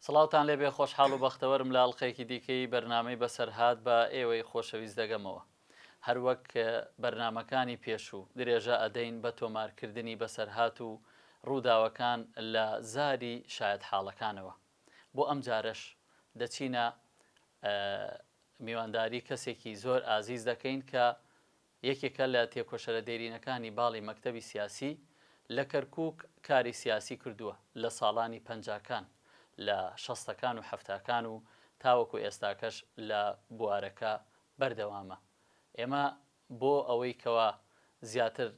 سڵاوتان لێبێ خۆشحاڵ و بەختەوەرم لە ئەڵلقەیەکی دیکەی بەرنامەی بەسەرهات بە ئێوەی خۆشەویست دەگەمەوە. هەروەک بەرنمەکانی پێشوو درێژە ئەدەین بە تۆمارکردنی بەسەرهات و ڕووداوەکان لە زاری شاید حاڵەکانەوە. بۆ ئەم جارش دەچینە میوانداری کەسێکی زۆر ئازیز دەکەین کە یەکێکە لە تێکۆشەرە دێرینەکانی باڵی مەکتەبی سیاسی لە کەرکووک کاری سیاسی کردووە لە ساڵانی پەنجاکان لە شەستەکان و هەفتاکان و تاوەکو ئێستاکەش لە بوارەکە بەردەوامە. ئێمە بۆ ئەوەی کەوە زیاتر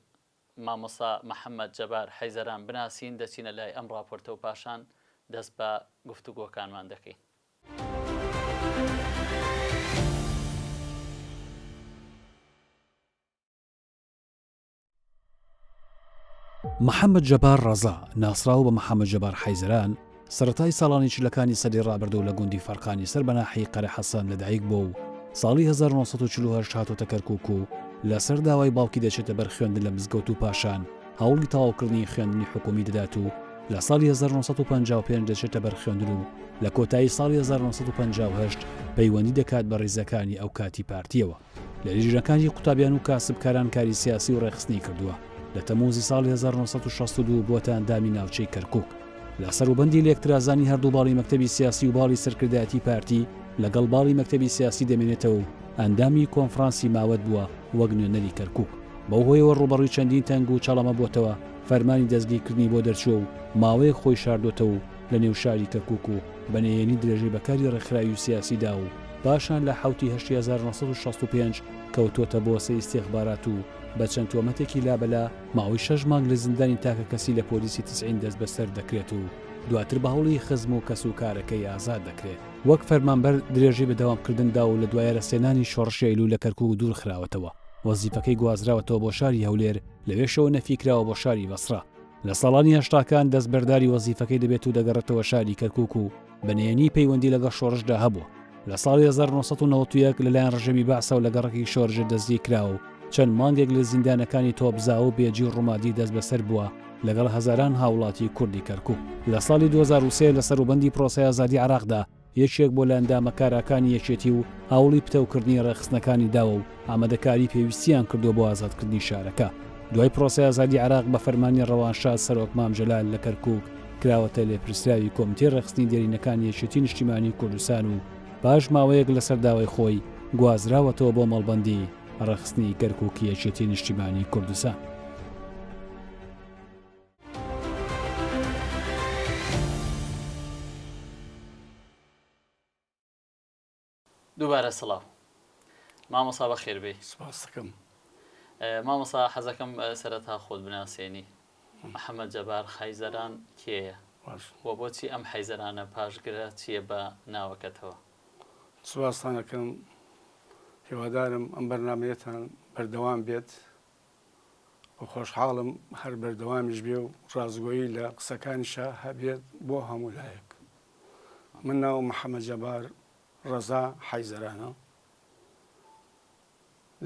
مامۆستا محەممەد جەبار حەیزەران بناسین دەچینە لای ئەم راپۆرتە و پاشان دەست بە گفتوگۆکانمان دەکەین. محەممەد جەبار ڕەزا ناسراو بە محەممەد جەبار حەیزەران سەرەتای ساڵانی چلەکانی سەدەی ڕابردوو لە گوندی فەرقانی سەر بەناحی قەرە حەسەن لەدایک بۆ و ساڵی 1940 هاتۆتە کەرکووک و لەسەر داوای باوکی دەچێتە بەر خوێندن لە مزگەوت و پاشان هەوڵی تەواوکردنی خوێندنی حکومی دەدات و لە ساڵی 1955 دەچێتە بەر خوێندن و لە کۆتایی ساڵی 1958 پەیوەندی دەکات بە ڕێزەکانی ئەو کاتی پارتیەوە. لە لیژنەکانی قوتابیان و کاسبکاران کاری سیاسی و ڕێخستنی کردووە. لە تەموزی ساڵی 1962 بۆتە ئەندامی ناوچەی کەرکووک. لە سەروبەندی لێکترازانی هەردوو باڵی مەکتەبی سیاسی و باڵی سەرکردایەتی پارتی لەگەڵ باڵی مەکتەبی سیاسی دەمێنێتەوە و ئەندامی کۆنفرانسی ماوەت بووە وەک نوێنەری کەرکووک. بەو هۆیەوە ڕوبەڕووی چەندین تەنگ و چاڵەمە بۆتەوە فەرمانی دەستگیرکردنی بۆ دەرچووە و ماوەیە خۆی شاردۆتەوە و لە نێو شاری کەرکووک و بەنهێنی درێژەی بەکاری ڕێکخراوی و سیاسیدا و پاشان لە حوتی 1965 کەوتووەتە بۆ سەی استیخبارات و بە چەند تۆمەتێکی لابەلا ماوەی 6 مانگ لە زیندانی تاکە کەسی لە پۆلیسی 90 دەست بەسەر دەکرێت و دواتر بە هەوڵی خزم و کەس و کارەکەی ئازاد دەکرێت. وەک فەرمانبەر درێژەی بەدەوامکردندا و لە دوایە رەسێنانی شۆڕشی ئەیلوول لە کەرکووک دوور خراوەتەوە. وەزیفەکەی گوازراوەتەوە بۆ شاری هەولێر لەوێشەوە نەفیکراوە بۆ شاری بەسڕا. لە ساڵانی هەشتاکان دەستبەرداری وەزیفەکەی دەبێت و دەگەڕێتەوە شاری کەرکووک و بەنهێنی پەیوەندی لەگەڵ شۆڕشدا هەبووە. لە ساڵی 1991 لەلایەن ڕژەمی بەعسا و لە گەڕەکی شۆڕژە دەستگیر کراوە و چەند مانگێک لە زیندانەکانی تۆپزا و بێجی ڕوومادی دەست بەسەر بووە لەگەڵ هەزاران هاوڵاتی کوردی کەرکووک. لە ساڵی 2023 لە سەروبەندی پرۆسەی ئازادی عێراقدا یەکێک بۆ لە ئەندامە کارەکانی یەکێتی و هاوڵی پتەوکردنی ڕێخستنەکانی داوە و ئامادەکاری پێویستیان کردو بۆ ئازادکردنی شارەکە. دوای پرۆسەی ئازادی عێراق بە فەرمانی ڕەوانشاد سەرۆک مام جەلال لە کەرکووک کراوەتە لێپرسراوی کۆمیتەی ڕێخستنی دێرینەکانی یەکێتی نیشتیمانی کوردستان و پاش ماوەیەک لەسەر داوای خۆی گوازراوەتەوە بۆ مەڵبەندی ڕێخستنی کەرکووکی یەکێتی نیشتیمانی کوردستان. دووبارە سڵاو مامۆستا بەخێر بێ. سپاس دەکەم. مامۆستا حەزەکەم سەرەتا خۆت بناسێنی. محەممەد جەبار حەیزەران کێیە و بۆچی ئەم حەیزەرانە پاشگرە چییە بە ناوەکەتەوە؟ سوپاسانەکەم، هیوادارم ئەم بەرنامەیەتان بەردەوام بێت و خۆشحاڵم هەر بەردەوامیش بێ و ڕازگۆیی لە قسەکانیشە هەبێت بۆ هەموو لایەک. من ناو محەممەد جەبار ڕەزا حەیزەرانە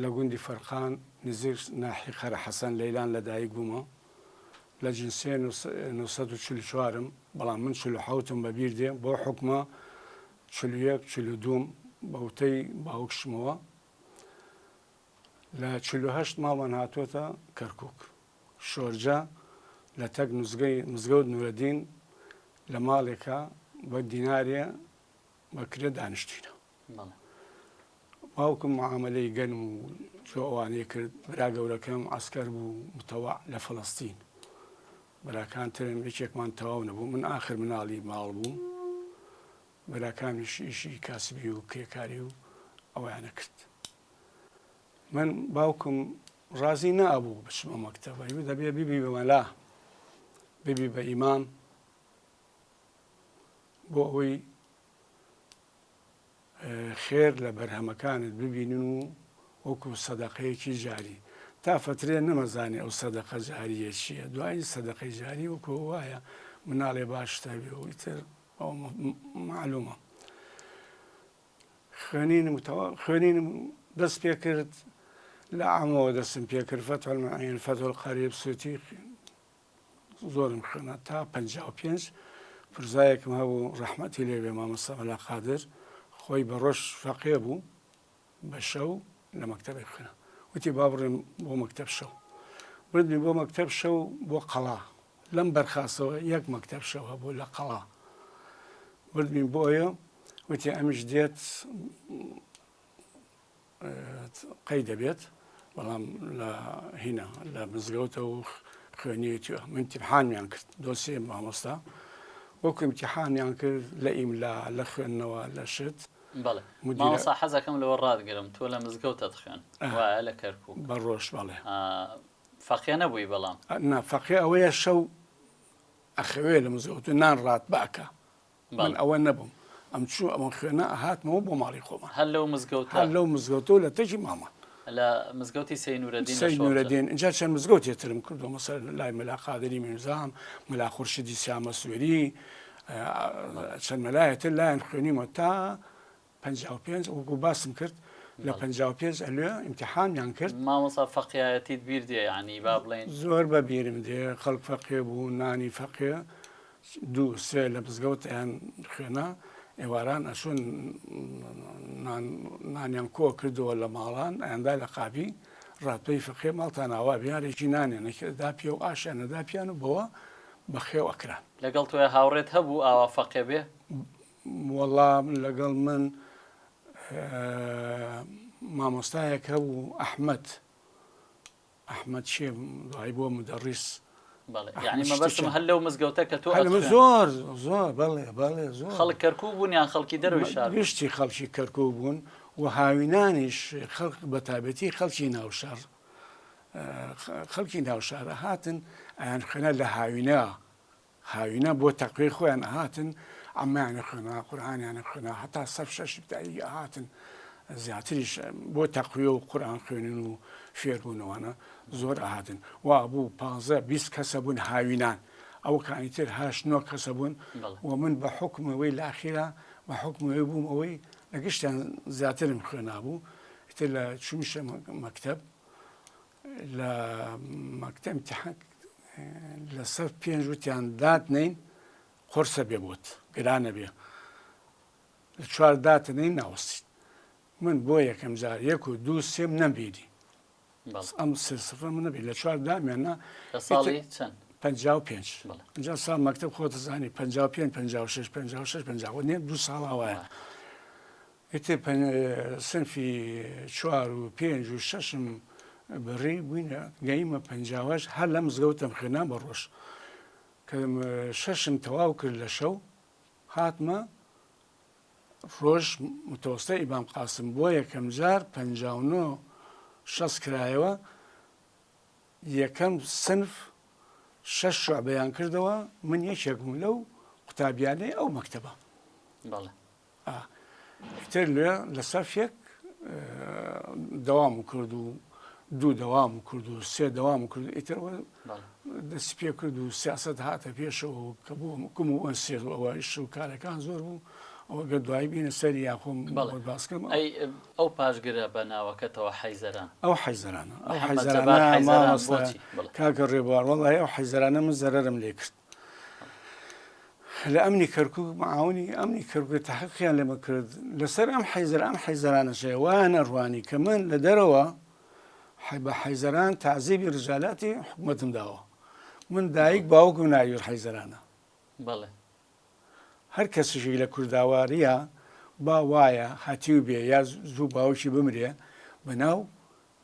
لە گوندی فەرقان نزیک ناحی قەرە حەسەن لەیلان لەدایک بوومە. لە جنسێ 1944م، بەڵام من 47م بەبیر دێ بۆ حکومە 41-42 بەوتەی باوکشمەوە. لە 48 ماڵمان هاتوۆتە کەرکووک شۆرجە لە تەک مزگەوت نورەدین لە ماڵێکە بە دینارێ بەکرێ دانیشتینە. باوکم معاملەی گەنم و جۆوانەی کرد. برا گەورەکەم عەسکەر بوو متەواع لە فەڵەستین. براکان ترم یەکێکمان تەواو نەبوو. من ئاخر مناڵی ماڵ بووم. براکانیش ئیشی کاسبی و کێکاری و ئەویانە کرد. من باوکم ڕازی نەبوو بچمە مەکتەبە، دەبێ بیبی بە مەلا، بیبی بە ئیمام بۆ ئەوەی خێر لە بەرهەمەکانت ببینن و وەکو سەدەقەیەکی جاری. تا فترێ نەمەزانێ ئەو سەدەقە جاریە چییە. دوای سەدەقەی جاری وەکو وایە مناڵێ باشتە بێ و ئیتر ئەو معلومە. خوێنینم دەست پێ کرد لە عامەوە دەستم پێ کرد. فەتح المعین، فەتح القەریب، سووتی زۆرم خوێنە تا 55 فرزایەکم هەبوو ڕەحمەتی لێبێ مامۆستا مەلا قادر خۆی بە ڕۆژ فەقێ بوو بە شەو لە مەکتەبێ خوێنە وتی با بڕێم بۆ مەکتەب شەو بردمی بۆ مەکتەب شەو بۆ قەڵا لەم بەرخاستەوە یەک مەکتەب شەو هەبوو لە قەڵا بردمی بۆیە وتی ئەمیش دێت قەی دەبێت بەڵام لە هینە لە مزگەوتە و خوێنیەوە من امتحانیان کرد دۆسیێ مامۆستا وەکو امتحانیان کرد لە ئیملا لە خوێندنەوە لە شت بەڵێ مامۆستا حەزەکەم لەوە ڕادگرم تۆ لە مزگەوتە خوێن وایە لە کەرکووک بە ڕۆژ بەڵێ فەقێ نەبووی بەڵام فەقێ ئەوەیە شەو ئەخەوێ لە مزگەوت نان ڕات باکە من ئەوە نەبووم ئەم چوو ئەمە خوێنە ئەهاتمەوە بۆ ماڵی خۆمان هەر لەو مزگەوت هەر لەو مزگەوتەوە لە تەجی مامان لە مزگەوتی سەینورەدین سەینورەدین اینجا چەند مزگەوتێترم کردو مەسەر لای مەلا قادری میرزام مەلا خورشیدی سیامە سوێری چەند مەلایەتر لایەن خوێنیمەوە تا 55 وەکو باسم کرد لە 55 ئەلوێ ئیمتحانیان کرد مامۆستا فەقیایەتیت بیر دێ یعنی با بڵێن زۆر بە بیرم دێ خەڵک فەقێ بوو نانی فەقێ دوو سێ لە مزگەوتیان خوێنە ئێواران ئەچۆن نانیان کۆ کردەوە لە ماڵان ئەیاندا لە قاپی ڕاتپەی فەقێ ماڵتان ئاوا بێارێکی نانێنەکەدا پێ و ئاشیانەدا پیان و بەوە بەخێو ئەکران لەگەڵ تۆە هاوڕێت هەبوو ئاوا فەقێ بێ وەڵام لەگەڵ من مامۆستایەک هەبوو ئەحمەد شێ دوای بۆ مدەڕیس یعنی مەبەستم هەر لەو مزگەوتە کە تۆ زۆر زۆر بەڵێ زۆر خەڵک کەرکوو بوون یان خەڵکی دەروی شار گشتی خەڵکی کەرکوو بوون و هاوینانیش خەڵک بە تایبەتی خەڵکی ناوشار خەڵکی ناوشارە هاتن ئەیان خوێنە لە هاوینە بۆ تەقوی خۆیان هاتن ئەمایانە خوێنە قورئانیانە خوێنە هەتا سەر شەش بتایی هاتن زیاتریش بۆ تەقوی و قورئان خوێنن و فێربوونەوەنە زۆر ئاهاتن وا بوو 15-20 کەسە بوون هاوینان ئەو کانیتر 8-9 کەسە بوون و من بە حکمەوەی لاخیرا بە حکمەوەی بووم ئەوەی لە گشتیان زیاترم خوێنابوو ئیتر لە چوومیشە مەکتەب لە مەکتەب امتحان لە سەر 5 وتیان داتنین قورسە بێ بۆت گرانە بێ لە 4 داتنین ناوەستیت من بۆ یەکەم جار 1 و 2 سێم نەبیری ئەم سفر من نەبی لە 4 دامێنە لە ساڵی چەند 55 اینجا ساڵ مەکتەب خۆتە زانی 55 56 56 50 نیە 2 ساڵ ئەوایە ئیتر سنفی 4 و 5 و 6م بڕی بووینە گەیمە 50 هەر لە مزگەوتم خوێنا بە ڕۆژ کە 6م تەواو کرد لە شەو هاتمە ڕۆژ متەوەستە ئیمام قاسم بۆ یەکەم جار 59 شەس کرایەوە یەکەم سنف 6 شعبەیان کردەوە من یەکێکم لەو قوتابیانەی ئەو مەکتەبە تر لێ لە سەفێک دەوام کرد و 2 دەوام کرد و 3 دەوام کرد ئیترەوە دەستی پێ کرد و سیاست هاتە پێشەوە کە بوو کوم و سێر ئەوە ش و کارەکان زۆر بوو ئەوە گە دوایی بینە سەری یاخۆم باسکەم ئەو پاشگرە بە ناوەکەتەوە حەیزەران ئەو حەیزەرانە ئەو حەیزەرانە کاکە ڕێبوار وەڵای ئەو حەیزەرانە من زەرەرم لێ کرد لە ئەمنی کەرکووک معاونی ئەمنی کەرکووک تەحقیقیان لێمە کرد لەسەر ئەم حەیزەرانە شەیە وانە ڕوانی کە من لە دەرەوە بە حەیزەران تعزیبی ڕژالاتی حکومەتم داوە من دایک باوکم ناوی حەیزەرانە هەر کەسیشی لە کورداواریە با وایە هەتیو بێ یا زوو باوکی بمرێ بەناو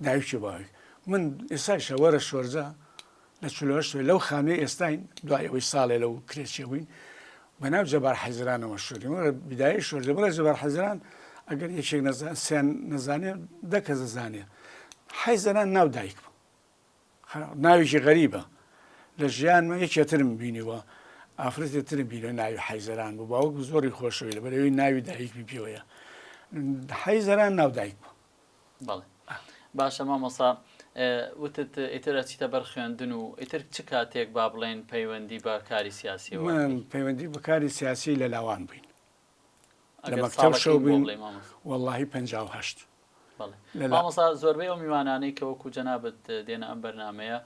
دایکی باوک من ئێستا شەوەرە شۆرجە لە چلۆشتوێ لەو خانوێ ئێستاین دوای ئەوەی ساڵێ لەو کرێچێ بووین بەناو جەبار حەیزەرانەوە شووری وەرە بیدایی شۆرجە بڵێ جەبار حەیزەران ئەگەر یەکێک سیان نەزانێ 10 کەس دەزانێ حەیزەران ناو دایک بوو ناوێکی غەریبە لە ژیانمە یەکێترم بینیوە ئافرەتێترم بینە ناوی حەیزەران بوو باوک زۆری خۆشەوی لە بەرەوەی ناوی دایکی پێوەیە حەیزەران ناو دایک بوو بەڵێ باشە مامۆستا وتت ئیتر ئەچیتە بەر خوێندن و ئیتر چ کاتێک با بڵێن پەیوەندی بە کاری سیاسی من پەیوەندی بە کاری سیاسی لە لاوان بووین لە مەکتەب شەو بووین وەڵڵاهی 58 مامۆستا زۆربەی ئەو میوانانەی کە وەکو جەنابەت دێنە ئەم بەرنامەیە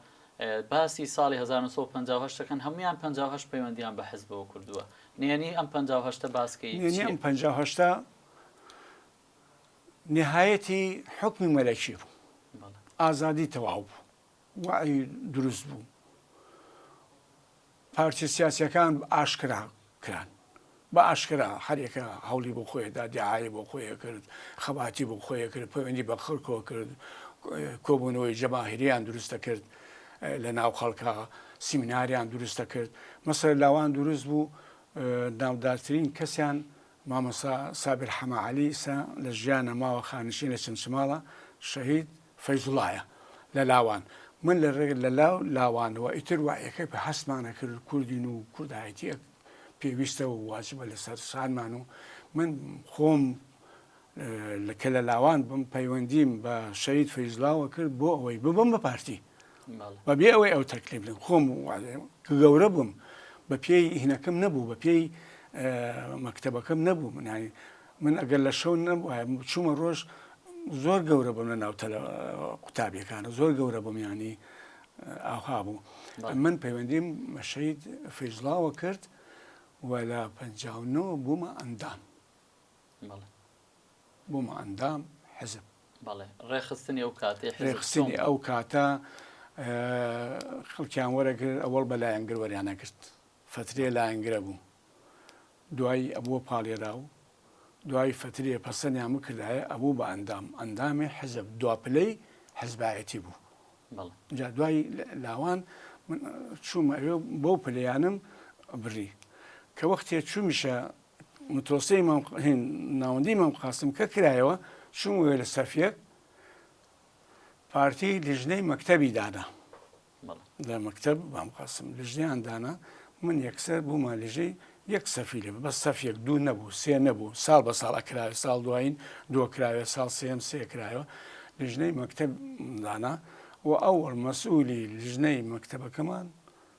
باسی ساڵی 1950 دەکەن هەمویان 58 پەیوەندیان بە حیزبەوە کردووە نێنی ئەم 58 باسکەی نێنی ئەم 58 نهایەتی حکمی مەلەکی بوو، ئازادی تەواو بوو، وعی دروست بوو، پارتی سیاسیەکان ئاشکرا کران، بە ئاشکرا هەرێکە هەوڵی بۆ خۆیدا دیعایی بۆ خۆیە کرد، خەباتی بۆ خۆیە کرد، پەیوەندی بە خەڵکەوە کرد، کۆبوونەوەی جەماهیریان دروستە کرد لە ناو خەڵکە، سیمیناریان دروستە کرد، مەسەر لاوان دروست بوو. ناودارترین کەسیان مامۆستا سابر حەماعەلی لە ژیانە ماوە خانشین لە چەمچماڵە شەهید فەیزوڵایە لە لاوان. من لە ڕێگە لە لاوانەوە ئیتر وایەکەی بە هەستمانە کرد کوردین و کوردایەتی پێویستە و واجبە لەسەر سانمان و من خۆم کە لە لاوان بم پەیوەندیم بە شەهید فەیزوڵاوە کرد بۆ ئەوەی ببم بە پارتی بەبێ ئەوەی ئەو تەکلیف بن خۆم گەورە بووم بە پێی هینەکەم نەبوو بە پێی مەکتەبەکەم نەبوو من ئەگەر لە شەو نەبوو چوومە ڕۆژ زۆر گەورە بم لە ناوتە قوتابیەکانە زۆر گەورە بم ینی ئاها بوو من پەیوەندیم بە شەهید فەیزوڵاوە کرد و لە 59 بوومە ئەندام بوومە ئەندام حزب ڕێخستنی ئەو کاتێ ڕێخستنی ئەو کاتە خەڵکیان وەرەگرت ئەوەڵ بە لایەنگر وەریانە کرد فترێ لایەنگرە بوو دوایی ئەبووە پاڵێرا و دوای فترێ پەسەندیان بکردایە ئەبوو بە ئەندامی حزب دواپلەی حزبایەتی بوو جا دوای لاوان چوومە ئەوێ بۆ پلەیانم بڕی کە وەختێ چوومیشە متۆسەی ناوەندی مام قاسم کە کرایەوە چوومە لە سەفیەک پارتی لیژنەی مەکتەبی دانا لە مەکتەب مام قاسم لیژنەیان دانا من یەکسەر بوومە لیژەی یەک سەفی لێ بە سەفیەک دوو نەبوو سێ نەبوو ساڵ بە ساڵە کراوە ساڵ دوایین دووە کراوێ ساڵ سێم سێ کرایەوە لیژنەی مەکتەب دانا و ئەوەڵ مەسئولی لیژنەی مەکتەبەکەمان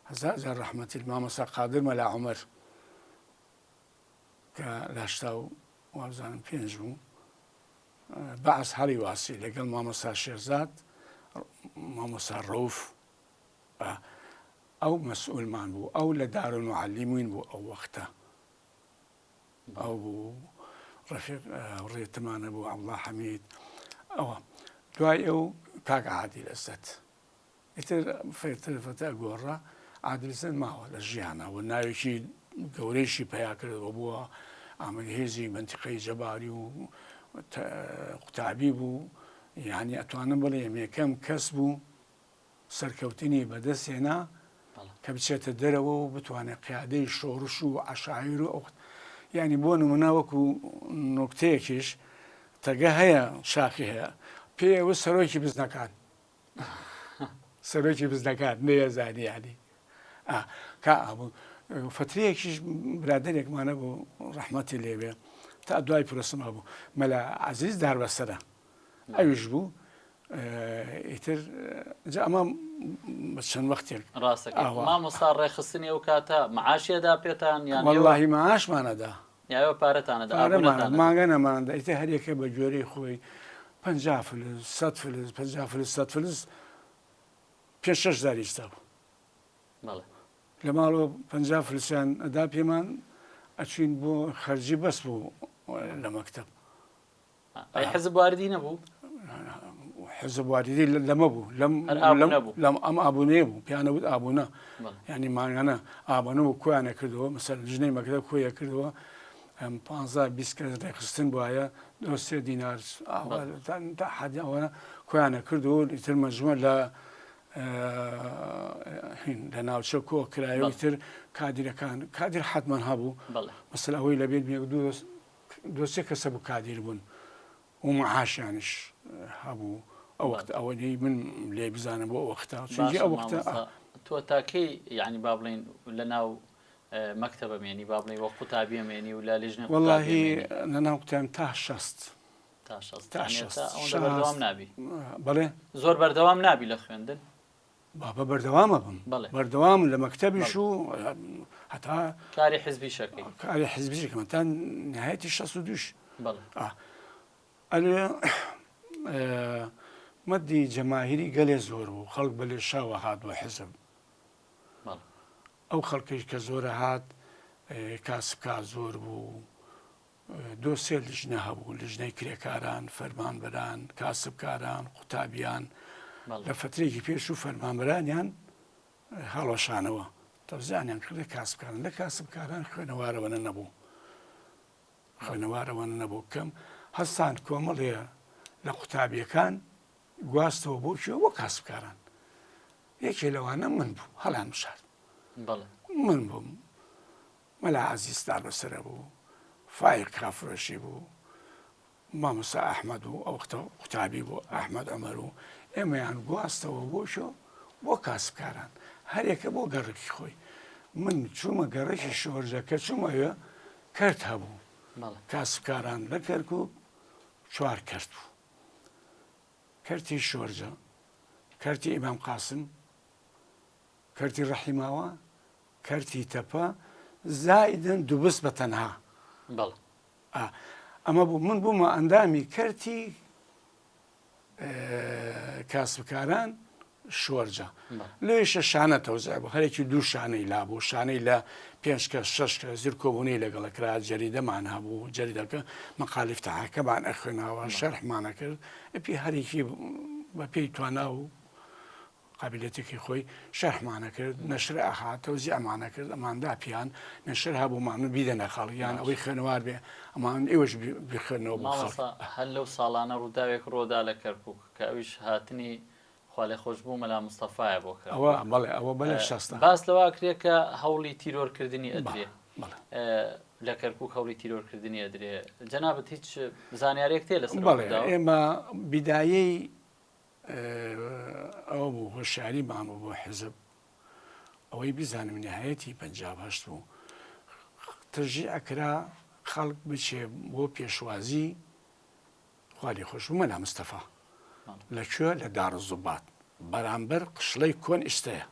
هەزار ڕەحمەتی مامۆستا قادر مەلا عومەر کە لە 85 بوو بەعس هەڵی واسی لەگەڵ مامۆستا شێرزاد مامۆستا ڕەوف ئەو مەسئولمان بوو ئەو لە دارالمعەللیمین بوو ئەو وەختە ئەو بوو ڕەفیق ڕێتمانە بوو عەبدوڵڵا حەمید ئەوە دوای ئەو کاک عادل ئەسەد ئیتر فێرتەفەتە گۆڕە عادل ئەسەد ماوە لە ژیانەوە ناوێکی گەورەیشی پەیا کردەوە بووە ئامەرهێزی منتیقەی جەباری و قوتابی بوو یعنی ئەتوانم بڵێم یەکەم کەس بوو سەرکەوتنی بەدەستێنا کە بچێتە دەرەوە و بتوانێت قیادەی شۆڕش و عەشایر و ئەو یعنی بۆ نمونە وەکو نوکتەیەکیش تەگە هەیە شاخی هەیە پێوە سەرۆکی بزنەکان سەرۆکی بزنەکان نەیەزانی ینی کا ئابوو فترەیەکیش برادەرێکمانە بوو ڕەحمەتی لێوێ تا دوای پرۆسما بوو مەلا عەزیز داربەسەرە ئەویش بوو ئیتر ئەمە چەند وەختێک مامۆستا ڕێخستنی ئەو کاتە مەعاشیەدا پێتان یان وەڵڵاهی مەعاشمانەدا یاوە پارەتانەدا ماگە نەماندا ئیتر هەرێکە بە جۆرەی خۆی 50 فلس 100 فلس 50 فلس 100 فلس پێ 6 زاریستا بوو لە ماڵەوە 50 فلسیان ئەدا پێمان ئەچین بۆ خەرجی بەس بوو لە مەکتەب حزب واردی نەبوو حزب واردی لەمە بوو لەم ئەم ئابوونەیە بوو پیانەوت ئابوونە ینی ماگەنە ئابوونە و کۆیانە کردەوە مەسەر ژنەی مەکتەب کۆیە کردەوە 15-20 کەس ڕێخستن بواە 2 دینار تا حەدیەوە کۆیانە کردەوە ئیتر مەجموعە لە لە ناوچە کۆ کرایەوە تر کادیرەکان کادیر حتمەن هەبوو مەسەلا ئەوەی لەبێت دۆسێ کەسە بوو کادیر بوون و مەعاشیانش هەبوو ئەو وەخت ئەوەی من لێ بزانم بۆ وەختە چونکی ئەو وەختە تۆ تاکەی یعنی با بڵێن لە ناو مەکتەبە مێنی با بڵێ وە قوتابیە مێنی و لە لیژنە وەڵڵاهی لە ناو قوتابیم تا 60 بەردەوام نابی بەڵێ زۆر بەردەوام نابی لە خوێندن بابە بەردەوامە بم بەردەوام لە مەکتەبیش و هەتا کاری حزبی شەکەی کاری حزبی شەکەم تا نهایەتی 62 ئەلێ مەدی جەماهیری گەلێ زۆر بوو خەڵک بەلێ شاوە هات بۆ حزب ئەو خەڵکیش کە زۆرە هات کاسبکار زۆر بوو، دۆ سێ لیژنە هەبوو، لیژنەی کرێکاران، فەرمانبەران، کاسبکاران، قوتابیان لە فترێکی پێش و فەرمانبەرانیان هەڵەشانەوە تەوزیانیان کردە کاسبکاران. لە کاسبکاران خوێنەوارەوەنە نەبوو، خوێنەوارەوەنە نەبوو کەم هەستان کۆمەڵێ لە قوتابیەکان گواستەوە بۆ چێ وە کاسبکاران. یەکێ لەوانە من بوو، هەڵان مشارد من بووم، مەلا عەزیزدار بەسرە بوو، فایق کافرۆشی بوو، مامۆستا ئەحمەد بوو، ئەو قوتابی بوو ئەحمەد عومەر و ئێمەیان گواستەوە بۆ چۆ بۆ کاسبکاران، هەرێکە بۆ گەڕێکی خۆی. من چوومە گەڕێکی شۆرجە کە چوومەوێ کەرت هەبوو، کاسبکاران لە کەرکووک 4 کەرت بوو، کەرتی شۆرجە، کەرتی ئیمام قاسم، کەرتی ڕەحیماوە، کەرتی تەپە، زائیدەن دووبست بە تەنها. ئەمە بوو من بوومە ئەندامی کەرتی کاسبکاران شۆرجە. لێشە شانە تەوزیع بوو، هەرێکی دوو شانەی لابوو، شانەی لە 5 کەس 6 کەس زیرکۆبوونی لەگەڵەکرا، جەریدەمان هەبوو، جەریدەکە مەقالی فتەحەکەمان ئەخوێناوە، شەرحمانە کرد، ئەپی هەرێکی بە پێی توانا و قابلیەتێکی خۆی شەرحمانە کرد، نەشر ئەهات تەوزیعمانە کرد، ئەماندا پیان نەشر هەبوومان بیدەنە خەڵکیان ئەوەی خوێنەوار بێ، ئەمان ئێوەش بخوێنەوە بۆ خەڵک. هەر لەو ساڵانە ڕووداوێک ڕۆدا لە کەرکووک کە ئەویش هاتنی خوا لێ خۆش بوو مەلا مستەفایە بۆ کە بەڵێ ئەوە بەلێ شەستە باس لەوا کرێ کە هەوڵی تیرۆرکردنی ئەدرێ لە کەرکووک هەوڵی تیرۆرکردنی ئەدرێ. جەنابەت هیچ زانیارێک تێ لەسەر ئێمە بیدایەی ئەوە بوو هۆشیاری مامە بۆ حزب ئەوەی بزانم نهایەتی پەنجاب هەشت بوو ترژی ئەکرا خەڵک بچێ بۆ پێشوازی خوا لێ خۆش بوو مەلا مستەفا لەکوێ لە دارەزوبات بەرامبەر قشڵەی کۆن ئیستەیە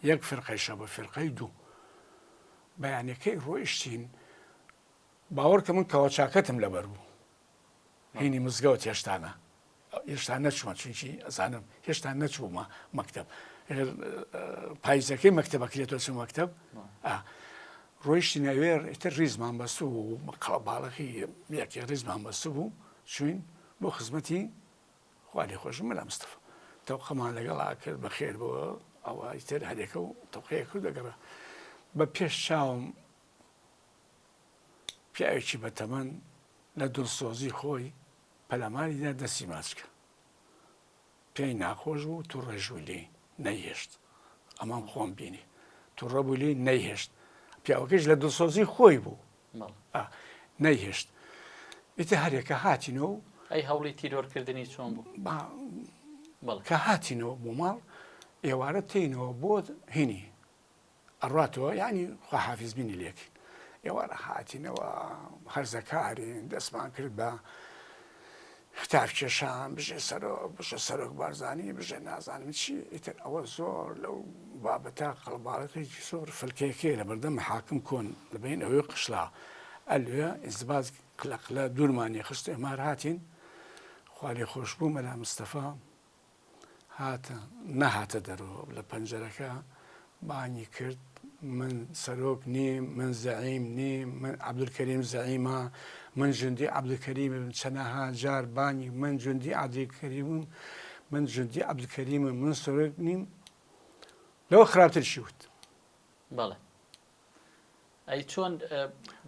یەک فرقەیشە بە فرقەی دوو بەیانەکەی ڕۆیشتین باوەڕکە من کەوەچاکەتم لەبەر بوو هینی مزگەوت هێشتانە هێشتا نەچوومە چونکی ئەزانم هێشتا نەچوومە مەکتەب پاییزەکەی مەکتەبەکرێتەوە چوو مەکتەب ڕۆیشتی نەوێر ئیتر ریزمان بەستوو و باڵەخی یەکی ریزمان بەستوو بوو چوین بۆ خزمەتی خوا لێ خۆشم مەلا مستەفا تەوقەمان لەگەڵا کرد بە خێر بەوە ئەوە ئیتر هەرێکە و تەوقەیە کرد دەگەڕە بە پێش چاوم پیاوێکی بەتەمەن لە دڵسۆزی خۆی پەلاماریدا دەستی ماچکە پێی ناخۆش بوو تو ڕێژووی لێ نەیهێشت ئەمام خۆم بینی تو ڕەبوو لێ نەیهێشت پیاوەکەش لە دڵسۆزی خۆی بوو نەیهێشت ئیتر هەرێکە هاتینەوە ئەی هەوڵی تیرۆرکردنی چۆن بوو کە هاتینەوە بۆ ماڵ ئێوارە تینەوە بۆ هینی ئەڕاتەوە یعنی خوا حافیز بینی لێکی ئێوارە هاتینەوە هەرزەکارین دەستمان کرد بە کتابکێشان بژێ بژە سەرۆک بارزانانی بژێ نازانم چی ئیتر ئەوە زۆر لەو بابەتە قەڵباڵەکەی زۆر فلکەیەکەی لە بەردەم محاکم کۆن لەبین ئەوەی قشلا ئەلوێ ئینزباز قلەقلە دوورمانی خست ئێمار هاتین خوا لێ خۆش بوو مەلا مستەفا هاتە نەهاتە دەرەوە لە پەنجەرەکە بانی کرد من سەرۆک نیم من زەعیم نیم من عەبدولکەریم زەعیمە من جوندی عەبدولکەریمم چەندەها جار بانی من جوندی عەبدولکەریمم من جوندی عەبدولکەریمم من سەرۆک نیم لەوە خراپترشی وت بەڵێ ئەی چۆن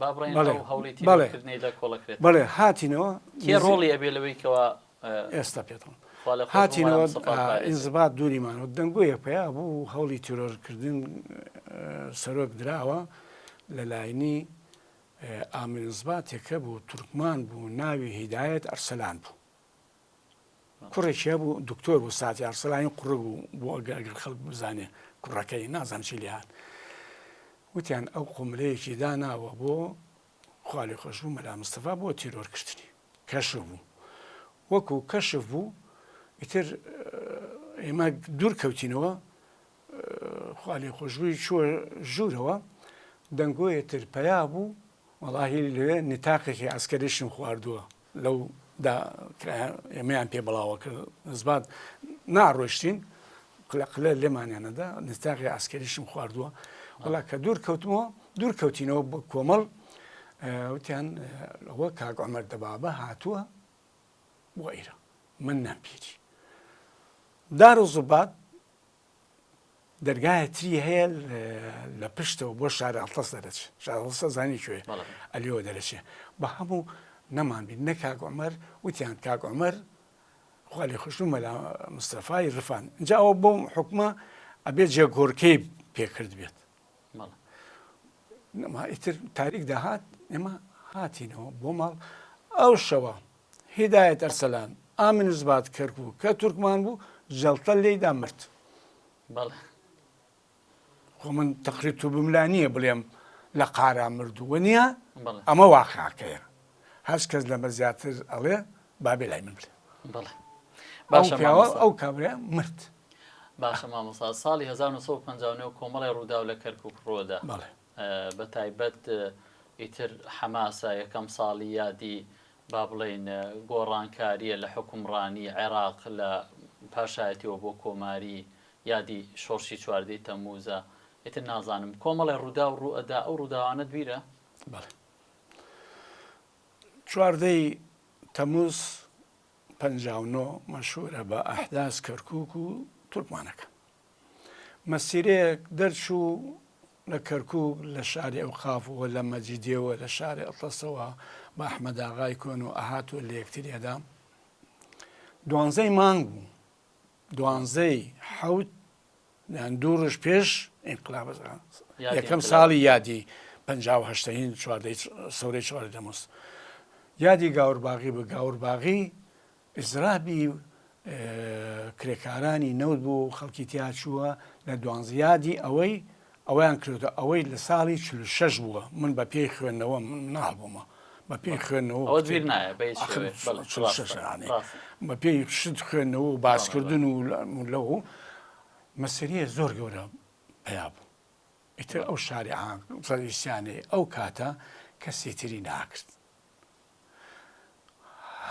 با بڕێن هەوڵی تیرۆرکردنی لە کۆڵەکرێت بەڵێ هاتینەوە کێ ڕۆڵی ئەبێ لەوەی کەوە ئێستا پێێتەوە هاتینەوە ئینزبات دووریمانەوە دەنگۆیە پیا بوو هەوڵی تیرۆرکردن سەرۆک دراوە لەلایەنی ئامرزباتێکە بوو تورکمان بوو ناوی هیدایەت ئەرسەلان بوو کوڕێکیە بوو دکتۆر بوو ساتی ئەرسەلانی قوڕ بوو بۆ ئەگەر خەڵک بزانێ کوڕەکەی نازانم چی لێهات وتیان ئەو قوملەیەکی داناوە بۆ خوا لێ خۆش بوو مەلا مستەفا بۆ تیرۆرکردنی کەشف بوو وەکو کەشف بوو ئیتر ئێمە دوور کەوتینەوە خوا لێ خۆشبووی چووە ژوورەوە دەنگۆیەتر پیا بوو وەڵاهی لەوێ نتاقێکی ئەسکەریشم خواردووە لەو ئێمەیان پێ بڵاوە کرد نزبات ناڕۆشتین قلە لێمانیانەدا نتاقی ئەسکەریشم خواردووە وڵا کە دوور کەوتمەوە دوورکەوتینەوە بە کۆمەڵ وتیان ئەوە کاک عومەر دەبابە هاتووە بۆ ئێرە من نامپیری دار و زوبات دەرگایە تری هەیە لە پشتەوە بۆ شارە ئەڵتەس دەرەچێت شارە ئەڵتەس زانی کوێ ئەلیەوە دەرەچێ بە هەموو نەمانبین نە کاک عومەر وتیان کاک عومەر خوا لێ خوشتومە لە مستەفای ڕفان اینجا ئەوە بۆ حکومە ئەبێت جێگۆرکەی پێکرد بێت ئیتر تاریک داهات ئێمە هاتینەوە بۆ ماڵ ئەو شەوە هیدایەت ئەرسەلان ئامن زبات کەرکوو کە تورکمان بوو جەڵتە لێیدا مرد خۆ من تەقریب و بملا نییە بڵێم لە قارا مردووە نییە ئەمە واقعەکەیە هەر کەس لەمە زیاتر ئەڵێ بابێ لای من بڵێ ئەو کابرا مرد باشە مامۆستا ساڵی 1950 کۆمەڵی ڕووداو لە کەرکووک ڕۆدا بە تایبەت ئیتر حەماسە یەکەم ساڵی یادی با بڵێن گۆڕانکاریە لە حکومڕانی عێراق لە پاشایەتیەوە بۆ کۆماری یادی شۆڕشی چواردەی تەمووزە ئیتر نازانم کۆمەڵی ڕوودا و ڕوئەدا ئەو ڕووداوانت بیرە؟ چواردەی تەمووز 59 مەشهورە بە ئەحداس کەرکووک و تورکمانەکە مەسیرەیەک دەرچوو لە کەرکووک لە شاری ئەوقافەوە لە مەجیدیەوە لە شاری ئەڵتەسەوە بە ئەحمەد ئاغای کۆن و ئەهاتوە لە یەکتریەدا 12 مانگ بوو 12 حەوت دوو ڕۆژ پێش ئینقلاب یەکەم ساڵی یادی 58 چواردەی سەورەی چواردەی تەمووز یادی گاورباغی بە گاورباغی ئیزرابی کرێکارانی نەوت بوو خەڵکی تیا چووە لە 12 یادی ئەوەیان کردوتە ئەوەی لە ساڵی 46 بووە من بە پێی خوێندنەوە ناڵبوومە بە پێی خوێندنەوە بە پێی شت خوێندنەوە و باسکردن و لەو مەسەریە زۆر گەورە پیا بوو ئیتر ئەو شاری ڕەئیسیانەی ئەو کاتە کەسی تری ناکرد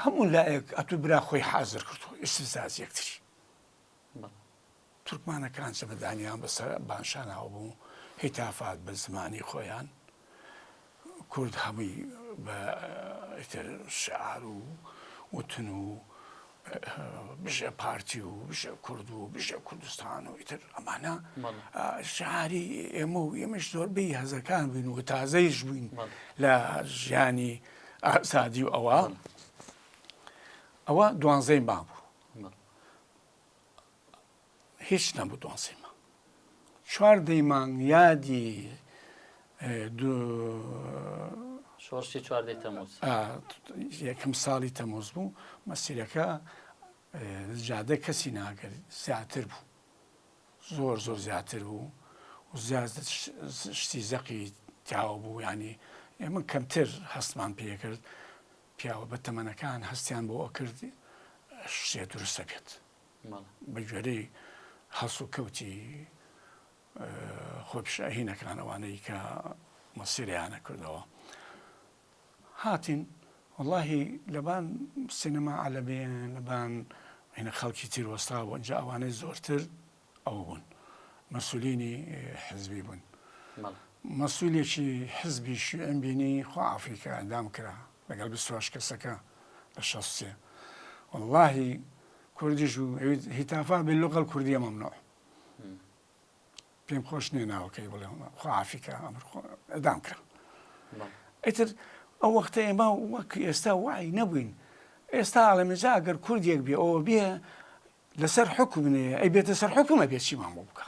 هەموو لایەک ئەتوو برا خۆی حازر کردەوە ئیستیزاز یەکتری تورکمانەکان چە بەدانیان بەسەر بانشاناوە بوو هیتافات بە زمانی خۆیان کورد هەمووی بە شعار و وتن و بژە پارتی و بژە کورد و بژە کوردستان و ئیتر ئەمانە شعاری ئێمە و ئێمەش زۆربەی هەزەکان بووین و تازەیش بووین لە ژیانی ئازادی و ئەوە 12 مانگ بوو هیچ نەبوو 12 مانگ 14 مانگ یادی شۆڕشی چواردەی تەمووز یەکەم ساڵی تەمووز بوو مەسیرەکە جادە کەسی ناگەر زیاتر بوو زۆر زیاتر بوو و شتی زەقی تیاوە بوو ینی ئێمە کەمتر هەستمان پێ کرد پیاوە بە تەمەنەکان هەستیان بۆ کردی شتێ دروستە بێت بە گوێرەی هەڵس و کەوتی خۆپیشاهینەکانەوانەی کە مەسیریانە کردەوە هاتین واللهی لەبان سینەما عەلەبێن لەبان هینە خەڵکی تیرۆستا بوو ئەنجا ئەوانەی زۆرتر ئەو بوون مەسئولینی حزبی بوون مەسئولێکی حزبی شیوعەم بینی خوا ئافریکا ئەندام کرا لەگەڵ 28 کەسەکە لە 60 واللهی کوردیش بوو هیتافا باللغة الكردية ممنوع پێم خۆش نێ ناوەکەی بڵێ خوا ئافریکا ئەدام کرا ئیتر ئەو وەختە ئێمە وەک ئێستا وای نەبووین ئێستا ئاڵەمەجا ئەگەر کوردێک بێ ئەوە بێ لەسەر حکومێ ئەی بێتە سەر حکومە بێت چیمان بۆ بکە